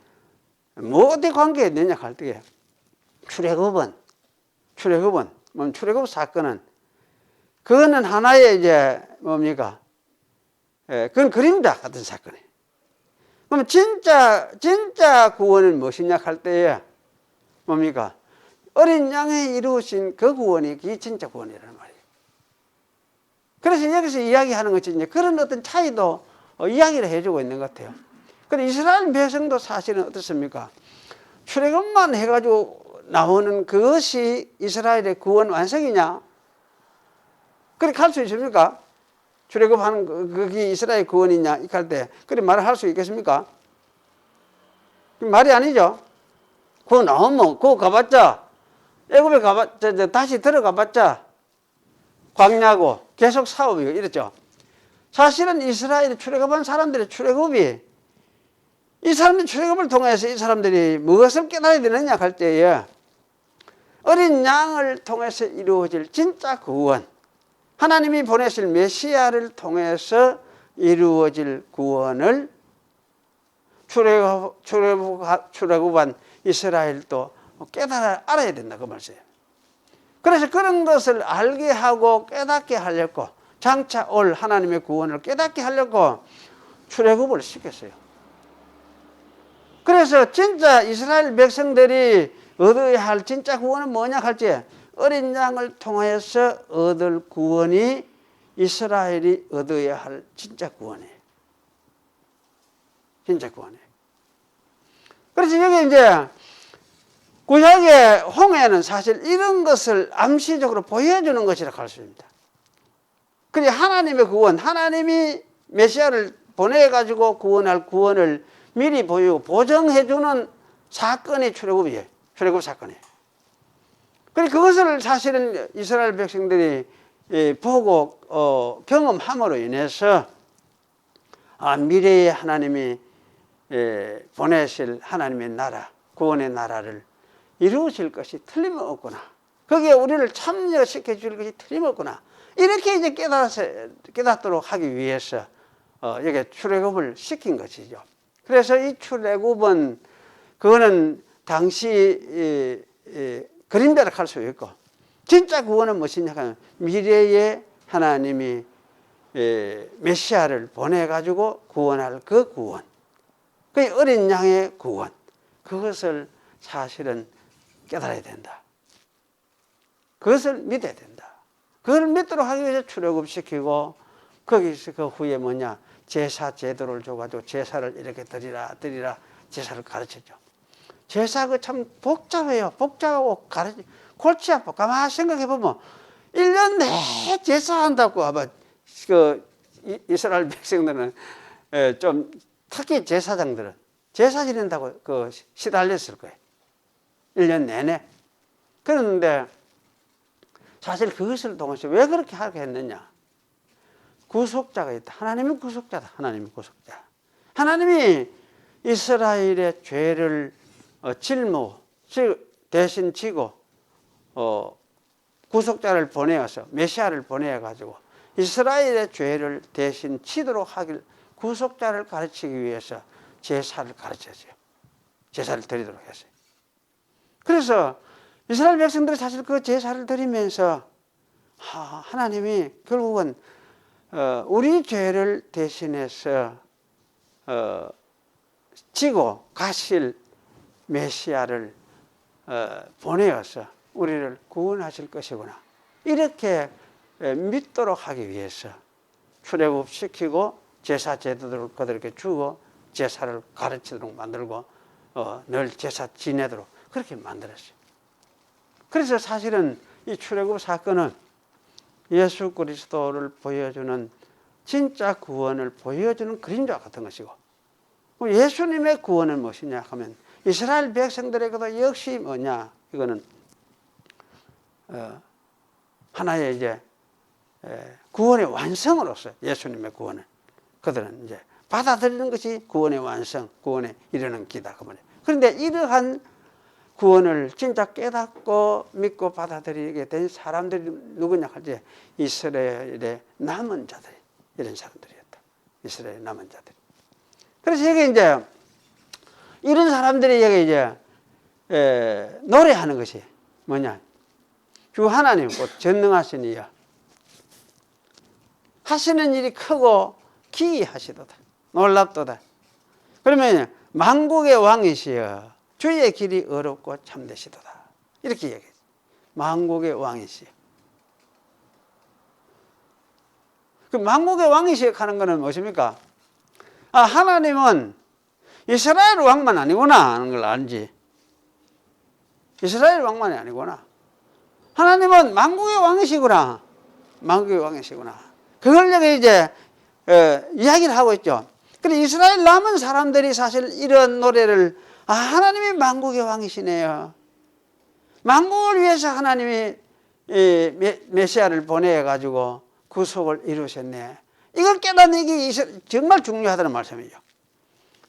뭐 어떻게 관계가 있느냐 할 때, 출애굽 사건은 그거는 하나의 이제 뭡니까? 그건 그림자 같은 사건이에요. 그럼 진짜 구원은 무엇이냐 할 때에 뭡니까? 어린 양이 이루신 그 구원이 그게 진짜 구원이라는 말이에요. 그래서 여기서 이야기하는 것이 이제 그런 어떤 차이도 이야기를 해주고 있는 것 같아요. 근데 이스라엘 백성도 사실은 어떻습니까? 출애굽만 해가지고 나오는 그것이 이스라엘의 구원 완성이냐? 그렇게 할 수 있습니까? 출애굽하는 그게 이스라엘 구원이냐? 이렇게 할 때 그렇게 말을 할 수 있겠습니까? 말이 아니죠. 그거 나오면 그거 가봤자 애굽에 가봤자 다시 들어가봤자 광야고 계속 사업이고 이랬죠. 사실은 이스라엘이 출애굽한 사람들의 출애굽이, 이 사람들 출애굽을 통해서 이 사람들이 무엇을 깨달아야 되느냐 할 때에 어린 양을 통해서 이루어질 진짜 구원, 하나님이 보내실 메시아를 통해서 이루어질 구원을 출애굽한 이스라엘도 알아야 된다 그 말이에요. 그래서 그런 것을 알게 하고 깨닫게 하려고, 장차 올 하나님의 구원을 깨닫게 하려고 출애굽을 시켰어요. 그래서 진짜 이스라엘 백성들이 얻어야 할 진짜 구원은 뭐냐 할지, 어린 양을 통해서 얻을 구원이 이스라엘이 얻어야 할 진짜 구원이에요. 진짜 구원이에요. 그래서 여기 이제 구약의 홍해는 사실 이런 것을 암시적으로 보여주는 것이라 할 수 있습니다. 그래 하나님의 구원, 하나님이 메시아를 보내가지고 구원할 구원을 미리 보이고 보정해주는 사건이 출애굽이에요. 출애굽 사건이에요. 그래 그것을 사실은 이스라엘 백성들이 보고 경험함으로 인해서 미래에 하나님이 보내실 하나님의 나라, 구원의 나라를 이루실 것이 틀림없구나. 거기에 우리를 참여시켜 줄 것이 틀림없구나. 이렇게 이제 깨닫도록 하기 위해서 여기 출애굽을 시킨 것이죠. 그래서 이 출애굽은 그거는 당시 그림대로 할 수 있고, 진짜 구원은 무엇이냐 하면 미래에 하나님이 메시아를 보내가지고 구원할 그 구원, 그 어린 양의 구원, 그것을 사실은 깨달아야 된다. 그것을 믿어야 된다. 그걸 믿도록 하기 위해서 출애굽시키고 거기서 그 후에 뭐냐 제사 제도를 줘가지고 제사를 이렇게 드리라 제사를 가르쳤죠. 제사 그 참 복잡해요. 복잡하고 골치 아파. 가만히 생각해 보면 1년 내내 제사한다고 아마 그 이스라엘 백성들은 좀 특히 제사장들은 제사 지낸다고 그 시달렸을 거예요. 1년 내내. 그런데 사실 그것을 통해서 왜 그렇게 하게 했느냐? 구속자가 있다. 하나님이 구속자다. 하나님이 구속자. 하나님이 이스라엘의 죄를 대신 지고 구속자를 보내어서 메시아를 보내가지고 이스라엘의 죄를 대신 치도록 하길 구속자를 가르치기 위해서 제사를 가르쳤어요. 제사를 드리도록 했어요. 그래서 이스라엘 백성들이 사실 그 제사를 드리면서 하나님이 결국은 우리 죄를 대신해서 지고 가실 메시아를 보내어서 우리를 구원하실 것이구나. 이렇게 믿도록 하기 위해서 출애굽시키고 제사 제도를 그들에게 주고 제사를 가르치도록 만들고 늘 제사 지내도록 그렇게 만들었어요. 그래서 사실은 이 출애굽 사건은 예수 그리스도를 보여주는 진짜 구원을 보여주는 그림자 같은 것이고 예수님의 구원은 무엇이냐 하면 이스라엘 백성들에게도 역시 뭐냐 이거는 하나의 이제 구원의 완성으로서 예수님의 구원을 그들은 이제 받아들이는 것이 구원의 완성, 구원에 이르는 길이다 그 말이에요. 그런데 이러한 구원을 진짜 깨닫고 믿고 받아들이게 된 사람들이 누구냐 할 때 이스라엘의 남은 자들 이런 사람들이었다. 이스라엘의 남은 자들. 그래서 여기 이제 이런 사람들이 여기 이제 노래하는 것이 뭐냐? 주 하나님 곧 전능하신 이여 하시는 일이 크고 기이하시도다. 놀랍도다. 그러면 만국의 왕이시여 주의 길이 어렵고 참되시도다. 이렇게 얘기해요. 만국의 왕이시여. 그 만국의 왕이시여 하는 것은 무엇입니까? 하나님은 이스라엘 왕만 아니구나 하는 걸 알지. 이스라엘 왕만이 아니구나. 하나님은 만국의 왕이시구나. 만국의 왕이시구나. 그걸 여기 이제 이야기를 하고 있죠. 그런데 이스라엘 남은 사람들이 사실 이런 노래를 하나님이 만국의 왕이시네요. 만국을 위해서 하나님이 메시아를 보내가지고 구속을 이루셨네. 이걸 깨닫는 게 정말 중요하다는 말씀이죠.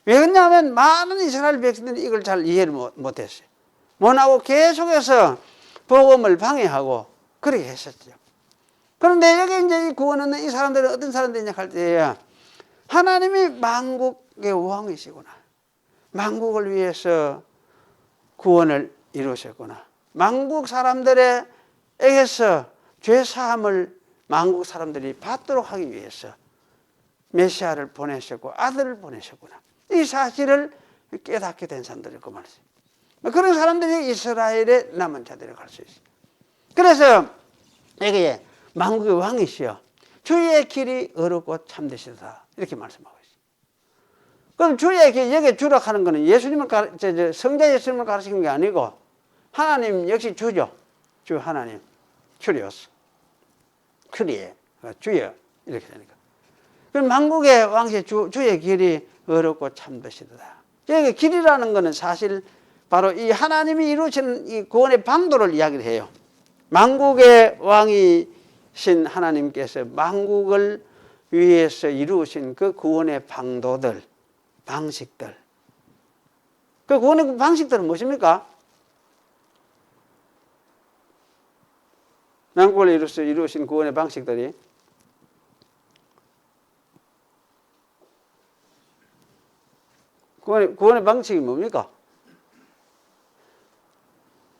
왜 그러냐면 많은 이스라엘 백성들이 이걸 잘 이해를 못했어요. 못하고 계속해서 복음을 방해하고 그렇게 했었죠. 그런데 여기 이제 이 구원은 이 사람들은 어떤 사람들이냐 할 때 하나님이 만국의 왕이시구나. 만국을 위해서 구원을 이루셨구나. 만국 사람들에게서 죄사함을 만국 사람들이 받도록 하기 위해서 메시아를 보내셨고 아들을 보내셨구나. 이 사실을 깨닫게 된 사람들일 그 말이죠. 그런 사람들이 이스라엘의 남은 자들이라고 할 수 있어요. 그래서 여기에 만국의 왕이시여 주의 길이 어렵고 참되시다 이렇게 말씀하고 있어요. 그럼 주의 길 여기에 주라 하는 것은 예수님을 성자 예수님을 가르치는 게 아니고 하나님 역시 주죠. 주 하나님 주리오스 주리에 주여 이렇게 되니까. 그럼 만국의 왕시 주의 길이 어렵고 참되시다. 여기 길이라는 것은 사실 바로 이 하나님이 이루신 이 구원의 방도를 이야기를 해요. 만국의 왕이신 하나님께서 만국을 위해서 이루신 그 구원의 방도들, 방식들. 그 구원의 방식들은 무엇입니까? 만국을 이루신 구원의 방식들이 구원의 방식이 뭡니까?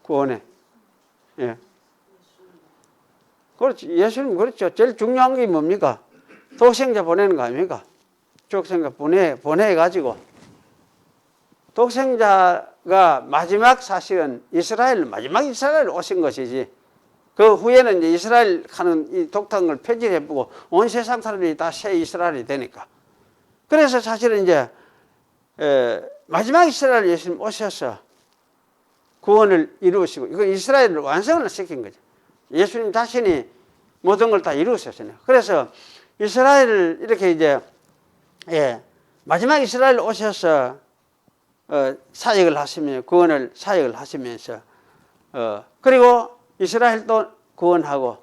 구원의 예. 그렇지. 예수님 그렇죠. 제일 중요한 게 뭡니까? 독생자 보내는 거 아닙니까? 독생자 보내가지고 독생자가 마지막 사실은 마지막 이스라엘 오신 것이지 그 후에는 이제 이스라엘 하는 이 독특한 걸 폐지해보고 온 세상 사람들이 다 새 이스라엘이 되니까. 그래서 사실은 이제 마지막 이스라엘 예수님 오셔서 구원을 이루시고 이거 이스라엘을 완성을 시킨 거죠. 예수님 자신이 모든 걸 다 이루셨잖아요. 그래서 이스라엘을 이렇게 이제 마지막 이스라엘 오셔서 사역을 하시며 구원을 사역을 하시면서 그리고 이스라엘도 구원하고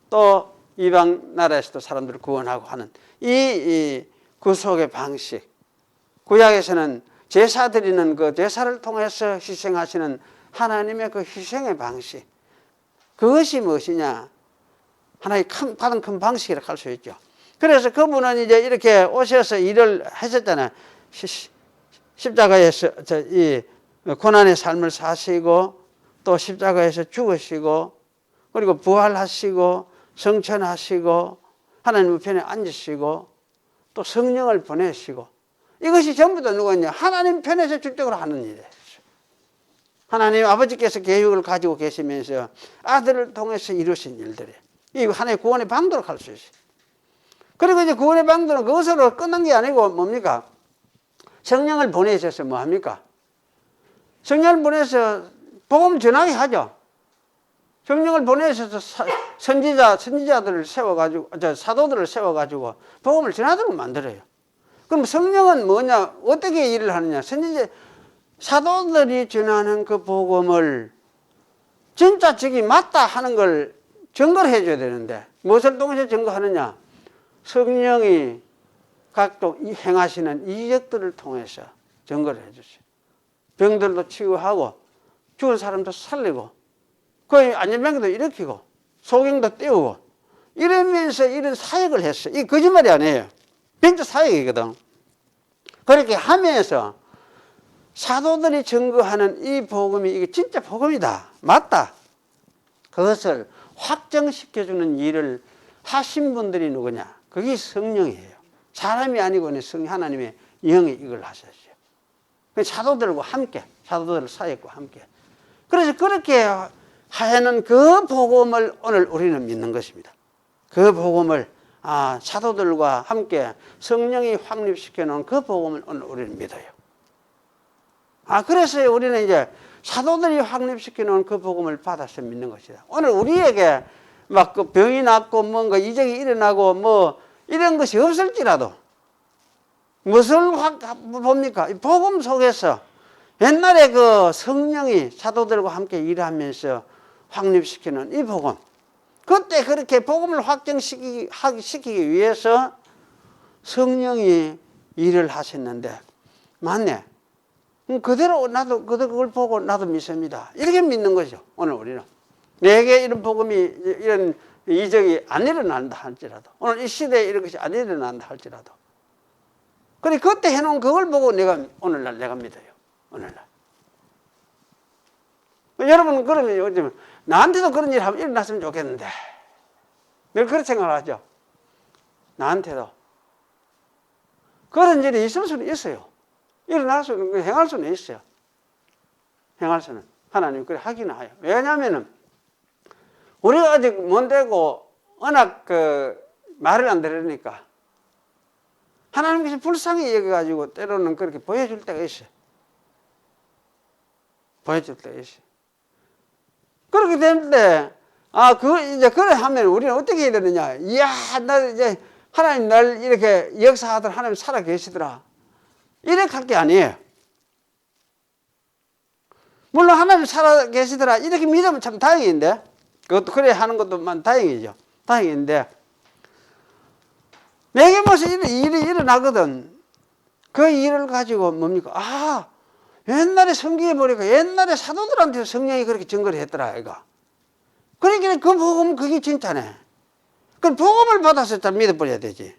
또 이방 나라에서도 사람들을 구원하고 하는 이 구속의 방식. 구약에서는 제사 드리는 그 제사를 통해서 희생하시는 하나님의 그 희생의 방식. 그것이 무엇이냐? 하나의 가장 큰 방식이라고 할 수 있죠. 그래서 그분은 이제 이렇게 오셔서 일을 하셨잖아요. 십자가에서 이 고난의 삶을 사시고 또 십자가에서 죽으시고 그리고 부활하시고 성천하시고 하나님 우편에 앉으시고 또 성령을 보내시고 이것이 전부 다 누구냐? 하나님 편에서 주적으로 하는 일이에요. 하나님 아버지께서 계획을 가지고 계시면서 아들을 통해서 이루신 일들이에요. 이 하나의 구원의 방도로 갈 수 있어요. 그리고 이제 구원의 방도는 그것으로 끝난 게 아니고 뭡니까? 성령을 보내셔서 뭐 합니까? 성령을 보내서 복음을 전하게 하죠. 성령을 보내셔서 선지자들을 세워가지고, 사도들을 세워가지고 복음을 전하도록 만들어요. 그럼 성령은 뭐냐? 어떻게 일을 하느냐? 사도들이 전하는 그 복음을 진짜 저기 맞다 하는 걸 증거를 해줘야 되는데 무엇을 통해서 증거하느냐? 성령이 각종 행하시는 이적들을 통해서 증거를 해주세요. 병들도 치유하고 죽은 사람도 살리고 그 안전병도 일으키고 소경도 떼우고 이러면서 이런 사역을 했어요. 이게 거짓말이 아니에요. 진짜 사역이거든. 그렇게 하면서 사도들이 증거하는 이 복음이 이게 진짜 복음이다. 맞다. 그것을 확정시켜주는 일을 하신 분들이 누구냐? 그게 성령이에요. 사람이 아니고 하나님의 영이 이걸 하셨어요. 사도들과 함께, 사도들 사역과 함께. 그래서 그렇게 하는 그 복음을 오늘 우리는 믿는 것입니다. 그 복음을 사도들과 함께 성령이 확립시켜 놓은 그 복음을 오늘 우리는 믿어요. 그래서 우리는 이제 사도들이 확립시켜 놓은 그 복음을 받아서 믿는 것이다. 오늘 우리에게 막 그 병이 낫고 뭔가 이적이 일어나고 뭐 이런 것이 없을지라도 무엇을 봅니까? 복음 속에서 옛날에 그 성령이 사도들과 함께 일하면서 확립시키는 이 복음. 그때 그렇게 복음을 확정시키기 위해서 성령이 일을 하셨는데, 맞네. 그대로 나도 그걸 보고 나도 믿습니다. 이렇게 믿는 거죠. 오늘 우리는. 내게 이런 복음이 이런 이적이 안 일어난다 할지라도 오늘 이 시대에 이런 것이 안 일어난다 할지라도 그래 그때 해놓은 그걸 보고 오늘날 내가 믿어요. 오늘날. 여러분 그러면 요즘 나한테도 그런 일 하면 일어났으면 좋겠는데 늘 그렇게 생각을 하죠. 나한테도 그런 일이 있을 수는 있어요. 일어날 수는 행할 수는 있어요. 행할 수는 하나님이 그래 하기는 해요. 왜냐하면은 우리가 아직 못 되고 워낙 말을 안 들으니까 하나님께서 불쌍히 여겨가지고 때로는 그렇게 보여줄 때가 있어요. 보여줄 때가 있어요. 그렇게 될 때, 이제 그래 하면 우리는 어떻게 해야 되느냐. 이야, 이제 하나님 날 이렇게 역사하더라. 하나님 살아 계시더라. 이렇게 할 게 아니에요. 물론 하나님 살아 계시더라. 이렇게 믿으면 참 다행인데. 그것도 그래 하는 것도만 다행이죠. 다행인데 내게 무슨 일이 일어나거든. 그 일을 가지고 뭡니까? 옛날에 성경에 보니까 옛날에 사도들한테 성령이 그렇게 증거를 했더라 이거. 그러니까 그 복음 그게 진짜네. 그 복음을 받아서 잘 믿어버려야 되지.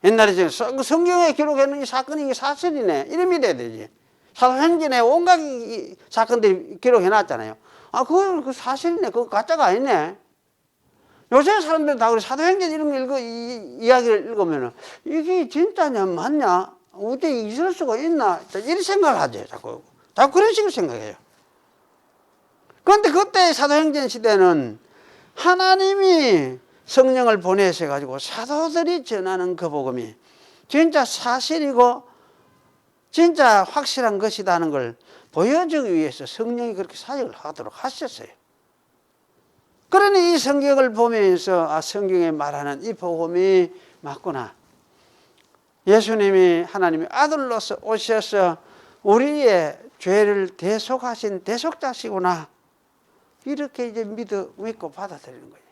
옛날에 성경에 기록해놓은 이 사건이 이게 사실이네. 이래 믿어야 되지. 사도행전에 온갖 사건들이 기록해놨잖아요. 그거 사실이네. 그거 가짜가 아니네. 요새 사람들 다 그래. 사도행전 이런 거 이야기를 읽으면은 이게 진짜냐, 맞냐? 어떻게 있을 수가 있나? 이런 생각을 하죠. 자꾸 그런 식으로 생각해요. 그런데 그때 사도행전 시대는 하나님이 성령을 보내셔가지고 사도들이 전하는 그 복음이 진짜 사실이고 진짜 확실한 것이라는 걸 보여주기 위해서 성령이 그렇게 사역을 하도록 하셨어요. 그러니 이 성경을 보면서 성경에 말하는 이 복음이 맞구나. 예수님이 하나님의 아들로서 오셔서 우리의 죄를 대속하신 대속자시구나. 이렇게 이제 믿고 받아들이는 거예요.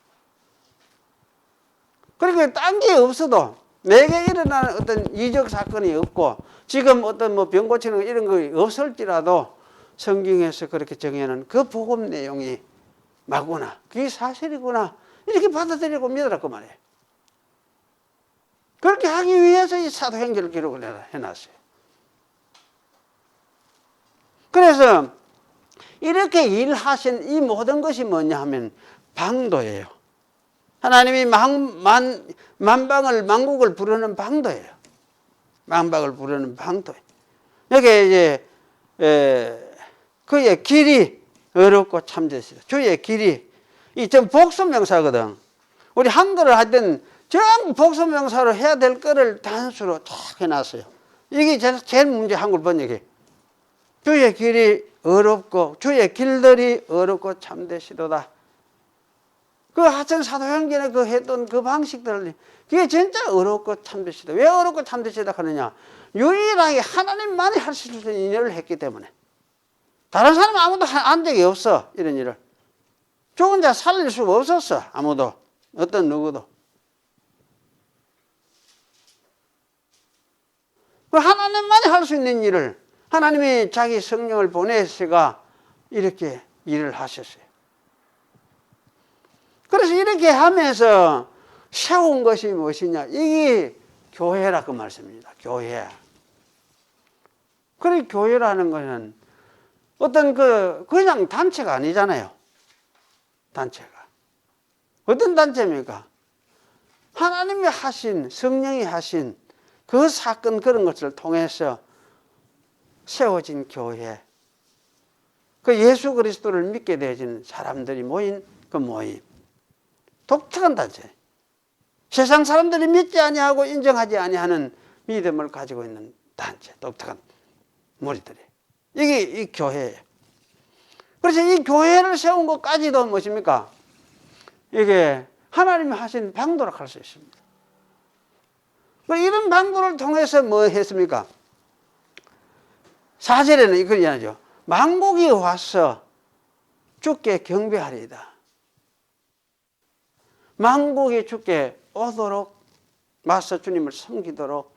그리고 딴 게 없어도 내게 일어나는 어떤 이적 사건이 없고 지금 어떤 뭐 병 고치는 거 이런 거 없을지라도 성경에서 그렇게 정해놓은 그 복음 내용이 맞구나. 그게 사실이구나. 이렇게 받아들이고 믿으라고 말이에요. 그렇게 하기 위해서 이 사도행전을 기록을 해놨어요. 그래서 이렇게 일하신 이 모든 것이 뭐냐 하면 방도예요. 하나님이 만방을 만국을 부르는 방도예요. 만방을 부르는 방도예요. 여기 이제 그의 길이 어렵고 참되시다. 주의 길이 이 전 복수명사거든. 우리 한글을 할 땐 전부 복수명사로 해야 될 거를 단수로 쫙 해놨어요. 이게 제일 문제 한글 번역이. 주의 길이 어렵고 주의 길들이 어렵고 참되시도다. 그 하천 사도행전에 그 했던 그 방식들 그게 진짜 어렵고 참되시다. 왜 어렵고 참되시다 하느냐? 유일하게 하나님만이 할 수 있는 일을 했기 때문에. 다른 사람 아무도 한 적이 없어. 이런 일을. 죽은 자 살릴 수가 없었어. 아무도. 어떤 누구도. 하나님만이 할 수 있는 일을 하나님이 자기 성령을 보내서가 이렇게 일을 하셨어요. 그래서 이렇게 하면서 세운 것이 무엇이냐? 이게 교회라 그 말씀입니다. 교회. 그래 교회라는 것은 어떤 그냥 단체가 아니잖아요. 단체가. 어떤 단체입니까? 하나님이 하신, 성령이 하신 그 사건 그런 것을 통해서 세워진 교회. 그 예수 그리스도를 믿게 되어진 사람들이 모인 그 모임. 독특한 단체. 세상 사람들이 믿지 아니하고 인정하지 아니하는 믿음을 가지고 있는 단체. 독특한 무리들이. 이게 이 교회예요. 그래서 이 교회를 세운 것까지도 무엇입니까? 이게 하나님이 하신 방도라 할 수 있습니다. 이런 방도를 통해서 뭐 했습니까? 4절에는 이걸 얘기하죠. 만국이 와서 주께 경배하리이다. 만국이 주께 오도록 맞서 주님을 섬기도록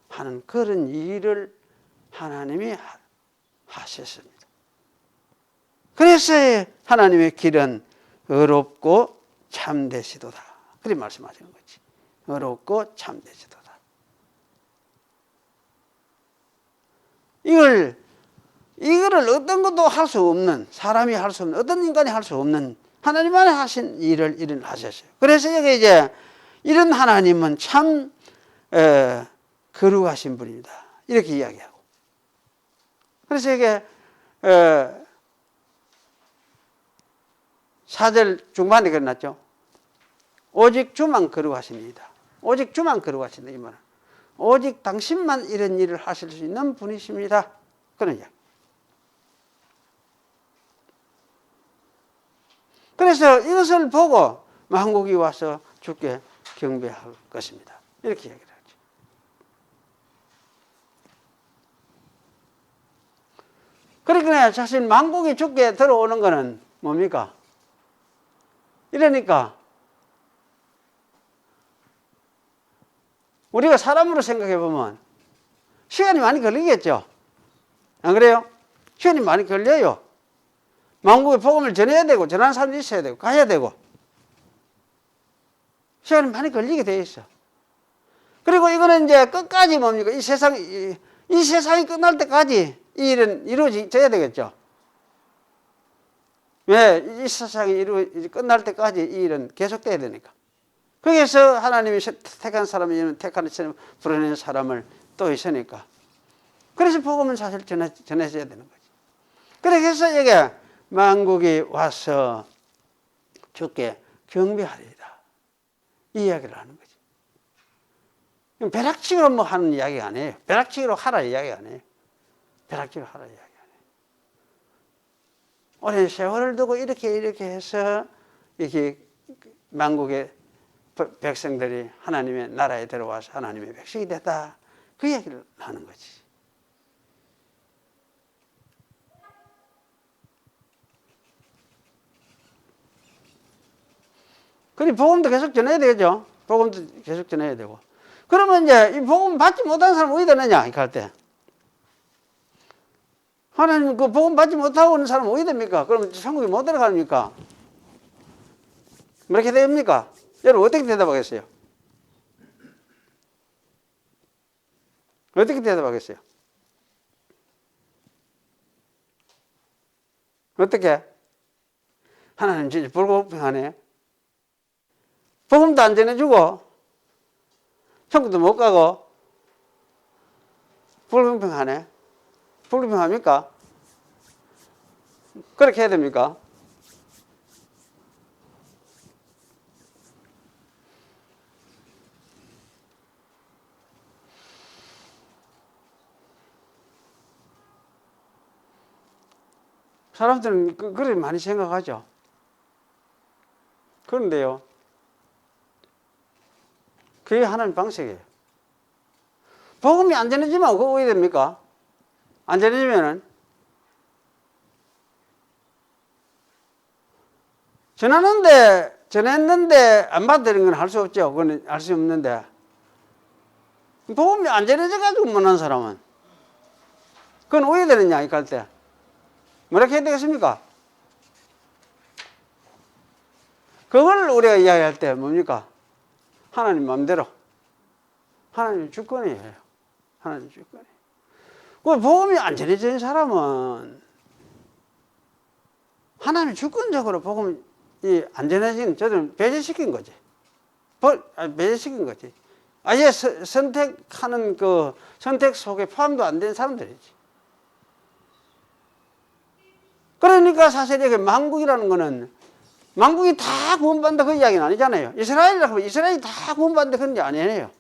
하는 그런 일을 하나님이 하셨습니다. 그래서 하나님의 길은 어렵고 참되시도다. 그렇게 말씀하시는 거지. 어렵고 참되시도다. 이거를 어떤 것도 할 수 없는, 사람이 할 수 없는, 어떤 인간이 할 수 없는 하나님만이 하신 일을 하셨어요. 그래서 여기 이제 이런 하나님은 참 거룩하신 분입니다. 이렇게 이야기하고. 그래서 이게 4절 중반에 그랬죠. 오직 주만 거룩하십니다. 오직 주만 거룩하신다 이 말은. 오직 당신만 이런 일을 하실 수 있는 분이십니다. 그런 이야기. 그래서 이것을 보고 만국이 와서 주께 경배할 것입니다. 이렇게 얘기를 하죠. 그러니까 사실 만국이 주께 들어오는 것은 뭡니까? 이러니까 우리가 사람으로 생각해 보면 시간이 많이 걸리겠죠. 안 그래요? 시간이 많이 걸려요. 만국의 복음을 전해야 되고 전하는 사람이 있어야 되고 가야 되고 시간이 많이 걸리게 돼 있어. 그리고 이거는 이제 끝까지 뭡니까? 이 세상이 끝날 때까지 이 일은 이루어져야 되겠죠. 왜? 이 세상이 끝날 때까지 이 일은 계속돼야 되니까. 거기에서 하나님이 택한 사람이면 택한 사람, 부르는 사람을 또 있으니까. 그래서 복음은 사실 전해져야 되는 거지. 그래서 이게 만국이 와서 주께 경배하리이다. 이 이야기를 하는 거지. 벼락치기로 뭐 하는 이야기가 아니에요. 벼락치기로 하라 이야기가 아니에요. 벼락치기로 하라 이야기 아니에요. 오랜 세월을 두고 이렇게 해서 이렇게 만국의 백성들이 하나님의 나라에 들어와서 하나님의 백성이 됐다. 그 얘기를 하는 거지. 그리고 복음도 계속 전해야 되겠죠. 복음도 계속 전해야 되고. 그러면 이제 이 복음 받지 못한 사람은 어디 되느냐, 이렇게 할 때. 하나님 그 복음 받지 못하고 있는 사람은 어디 됩니까? 그럼 천국에 못 들어갑니까? 이렇게 됩니까? 여러분 어떻게 대답하겠어요? 어떻게 대답하겠어요? 어떻게? 하나님 진짜 불공평하네. 복음도 안 전해주고 천국도 못 가고 불공평하네. 불공평합니까? 그렇게 해야 됩니까? 사람들은 그렇게 많이 생각하죠. 그런데요, 그게 하나님 방식이에요. 복음이 안 전해지면 그거 어떻게 됩니까? 안 전해지면은 전했는데 안 받아들인 건 할 수 없죠. 그건 알 수 없는데 복음이 안 전해져가지고 못난 사람은 그건 어떻게 되느냐 이렇게 할 때 뭐라고 해야 되겠습니까? 그걸 우리가 이야기할 때 뭡니까? 하나님 마음대로 하나님 주권이에요. 하나님 주권이. 그 복음이 안 전해진 사람은 하나님 주권적으로 복음이 안 전해진 저들은 배제시킨 거지. 배제시킨 거지. 아예 선택하는 그 선택 속에 포함도 안 된 사람들이지. 그러니까 사실 이게 만국이라는 거는 만국이 다 구원받는다 그 이야기는 아니잖아요. 이스라엘이라고 하면 이스라엘이 다 구원받는다 그런 게 아니에요.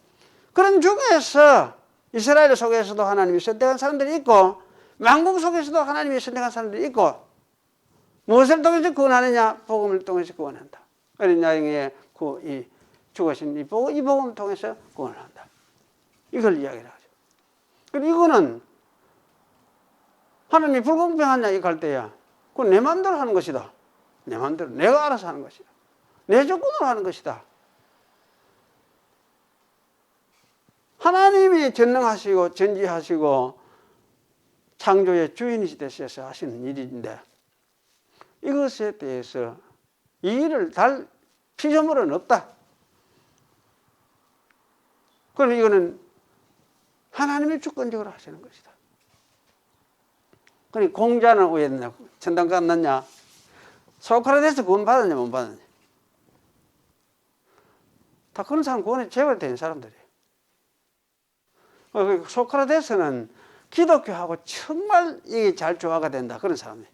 그런 중에서 이스라엘 속에서도 하나님이 선택한 사람들이 있고 만국 속에서도 하나님이 선택한 사람들이 있고 무엇을 통해서 구원하느냐? 복음을 통해서 구원한다. 어린 양의 죽으신 이 복음을 통해서 구원을 한다. 이걸 이야기를 하죠. 그리고 이거는 하나님이 불공평하냐 이거 할 때야. 그건 내 마음대로 하는 것이다. 내 마음대로 내가 알아서 하는 것이다. 내 조건으로 하는 것이다. 하나님이 전능하시고 전지하시고 창조의 주인이 되셔서 하시는 일인데 이것에 대해서 이 일을 달 피조물은 없다. 그럼 이거는 하나님이 주권적으로 하시는 것이다. 그러니 공자는 왜 했냐? 천당 갔느냐? 소크라테스 구원 받았냐 못 받았냐? 다 그런 사람 구원에 제외된 사람들이에요. 소크라테스는 기독교하고 정말 이게 잘 조화가 된다 그런 사람이에요.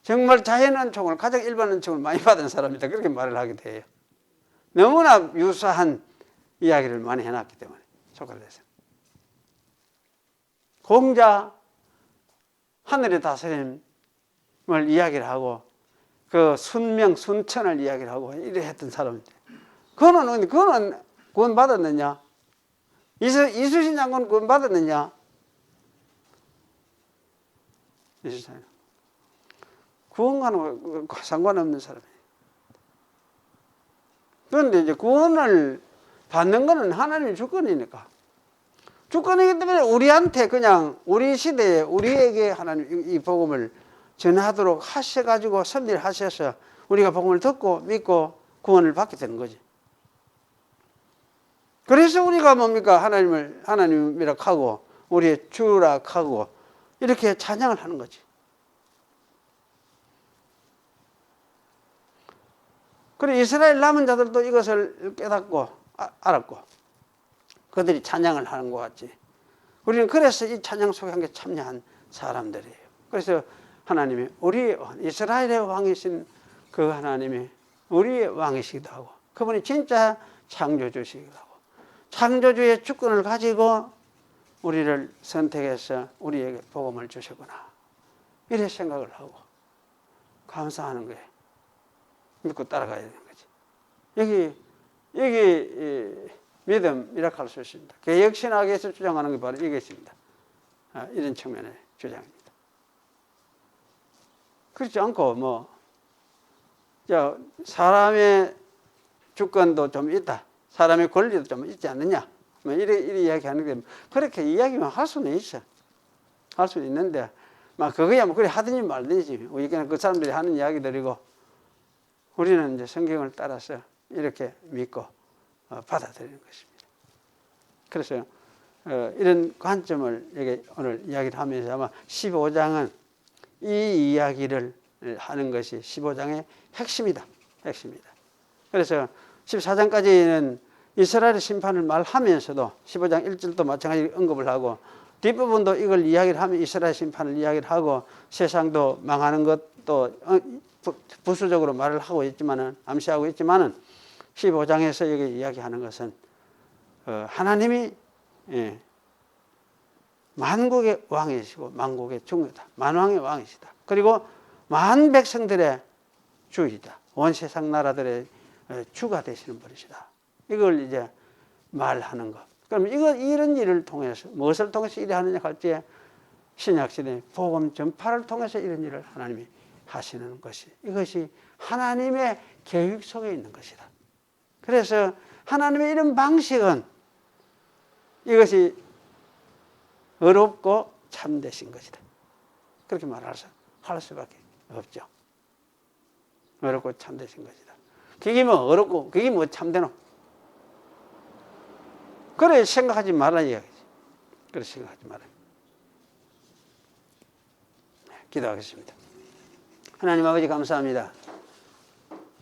정말 자연은총을 가장 일반 은총을 많이 받은 사람이다 그렇게 말을 하게 돼요. 너무나 유사한 이야기를 많이 해놨기 때문에 소크라테스는. 공자 하늘의 다스림을 이야기를 하고 그 순명 순천을 이야기를 하고 이래 했던 사람인데 그거는 구원 받았느냐? 이수신 장군 구원 받았느냐? 이수신 구원과는 상관없는 사람이에요. 그런데 이제 구원을 받는 것은 하나님의 주권이니까. 주권이기 때문에 우리한테 그냥 우리 시대에 우리에게 하나님 이 복음을 전하도록 하셔가지고 섭리를 하셔서 우리가 복음을 듣고 믿고 구원을 받게 되는 거지. 그래서 우리가 뭡니까? 하나님이라 하고 우리의 주라 하고 이렇게 찬양을 하는 거지. 그리고 이스라엘 남은 자들도 이것을 깨닫고 알았고 그들이 찬양을 하는 것 같지. 우리는 그래서 이 찬양 속에 함께 참여한 사람들이에요. 그래서 하나님이 우리 이스라엘의 왕이신 그 하나님이 우리의 왕이시기도 하고 그분이 진짜 창조주시기도 하고 창조주의 주권을 가지고 우리를 선택해서 우리에게 복음을 주시구나 이렇게 생각을 하고 감사하는 거예요. 믿고 따라가야 되는 거지. 여기 믿음이라고 할 수 있습니다. 개혁신학에서 주장하는 게 바로 이것입니다. 이런 측면의 주장입니다. 그렇지 않고 사람의 주권도 좀 있다. 사람의 권리도 좀 있지 않느냐. 이래 이야기하는 게 그렇게 이야기만 할 수는 있어. 할 수는 있는데 그거야 그래 하든지 말든지 우리가 그 사람들이 하는 이야기들이고 우리는 이제 성경을 따라서 이렇게 믿고 받아들이는 것입니다. 그래서 이런 관점을 여기 오늘 이야기를 하면서 아마 15장은 이 이야기를 하는 것이 15장의 핵심이다. 그래서 14장까지는 이스라엘의 심판을 말하면서도 15장 1절도 마찬가지로 언급을 하고 뒷부분도 이걸 이야기를 하면 이스라엘 심판을 이야기를 하고 세상도 망하는 것도 부수적으로 말을 하고 있지만은 암시하고 있지만은 15장에서 여기 이야기하는 것은 하나님이 만국의 왕이시고 만국의 중이다. 만왕의 왕이시다. 그리고 만 백성들의 주이다. 온 세상 나라들의 주가 되시는 분이시다. 이걸 이제 말하는 것. 그럼 이런 일을 통해서 무엇을 통해서 일을 하느냐 할 때 신약시대 복음 전파를 통해서 이런 일을 하나님이 하시는 것이 이것이 하나님의 계획 속에 있는 것이다. 그래서 하나님의 이런 방식은 이것이 어렵고 참되신 것이다. 그렇게 할 수밖에 없죠. 어렵고 참되신 것이다. 그게 어렵고 그게 참되노? 그래 생각하지 말라 이야기지. 그래 생각하지 말라. 기도하겠습니다. 하나님 아버지 감사합니다.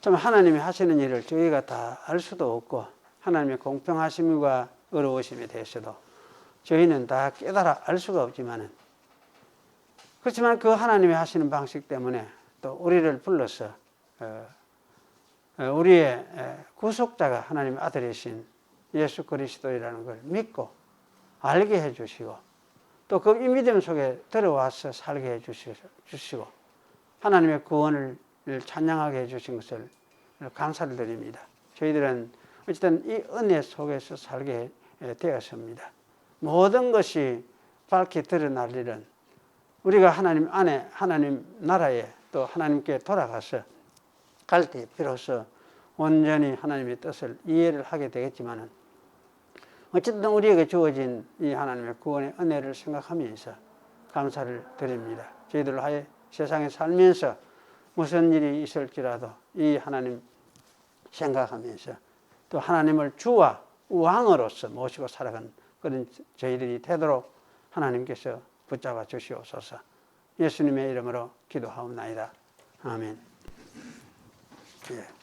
참 하나님이 하시는 일을 저희가 다 알 수도 없고 하나님의 공평하심과 어려우심에 대해서도 저희는 다 깨달아 알 수가 없지만은 그렇지만 그 하나님이 하시는 방식 때문에 또 우리를 불러서 우리의 구속자가 하나님의 아들이신 예수 그리스도이라는 걸 믿고 알게 해주시고 또 그 믿음 속에 들어와서 살게 해주시고 하나님의 구원을 찬양하게 해주신 것을 감사를 드립니다. 저희들은 어쨌든 이 은혜 속에서 살게 되었습니다. 모든 것이 밝게 드러날 일은 우리가 하나님 안에 하나님 나라에 또 하나님께 돌아가서 갈 때 비로소 온전히 하나님의 뜻을 이해를 하게 되겠지만은 어쨌든 우리에게 주어진 이 하나님의 구원의 은혜를 생각하면서 감사를 드립니다. 저희들 하여 세상에 살면서 무슨 일이 있을지라도 이 하나님 생각하면서 또 하나님을 주와 왕으로서 모시고 살아가는 그런 저희들이 되도록 하나님께서 붙잡아 주시옵소서. 예수님의 이름으로 기도하옵나이다. 아멘. 예.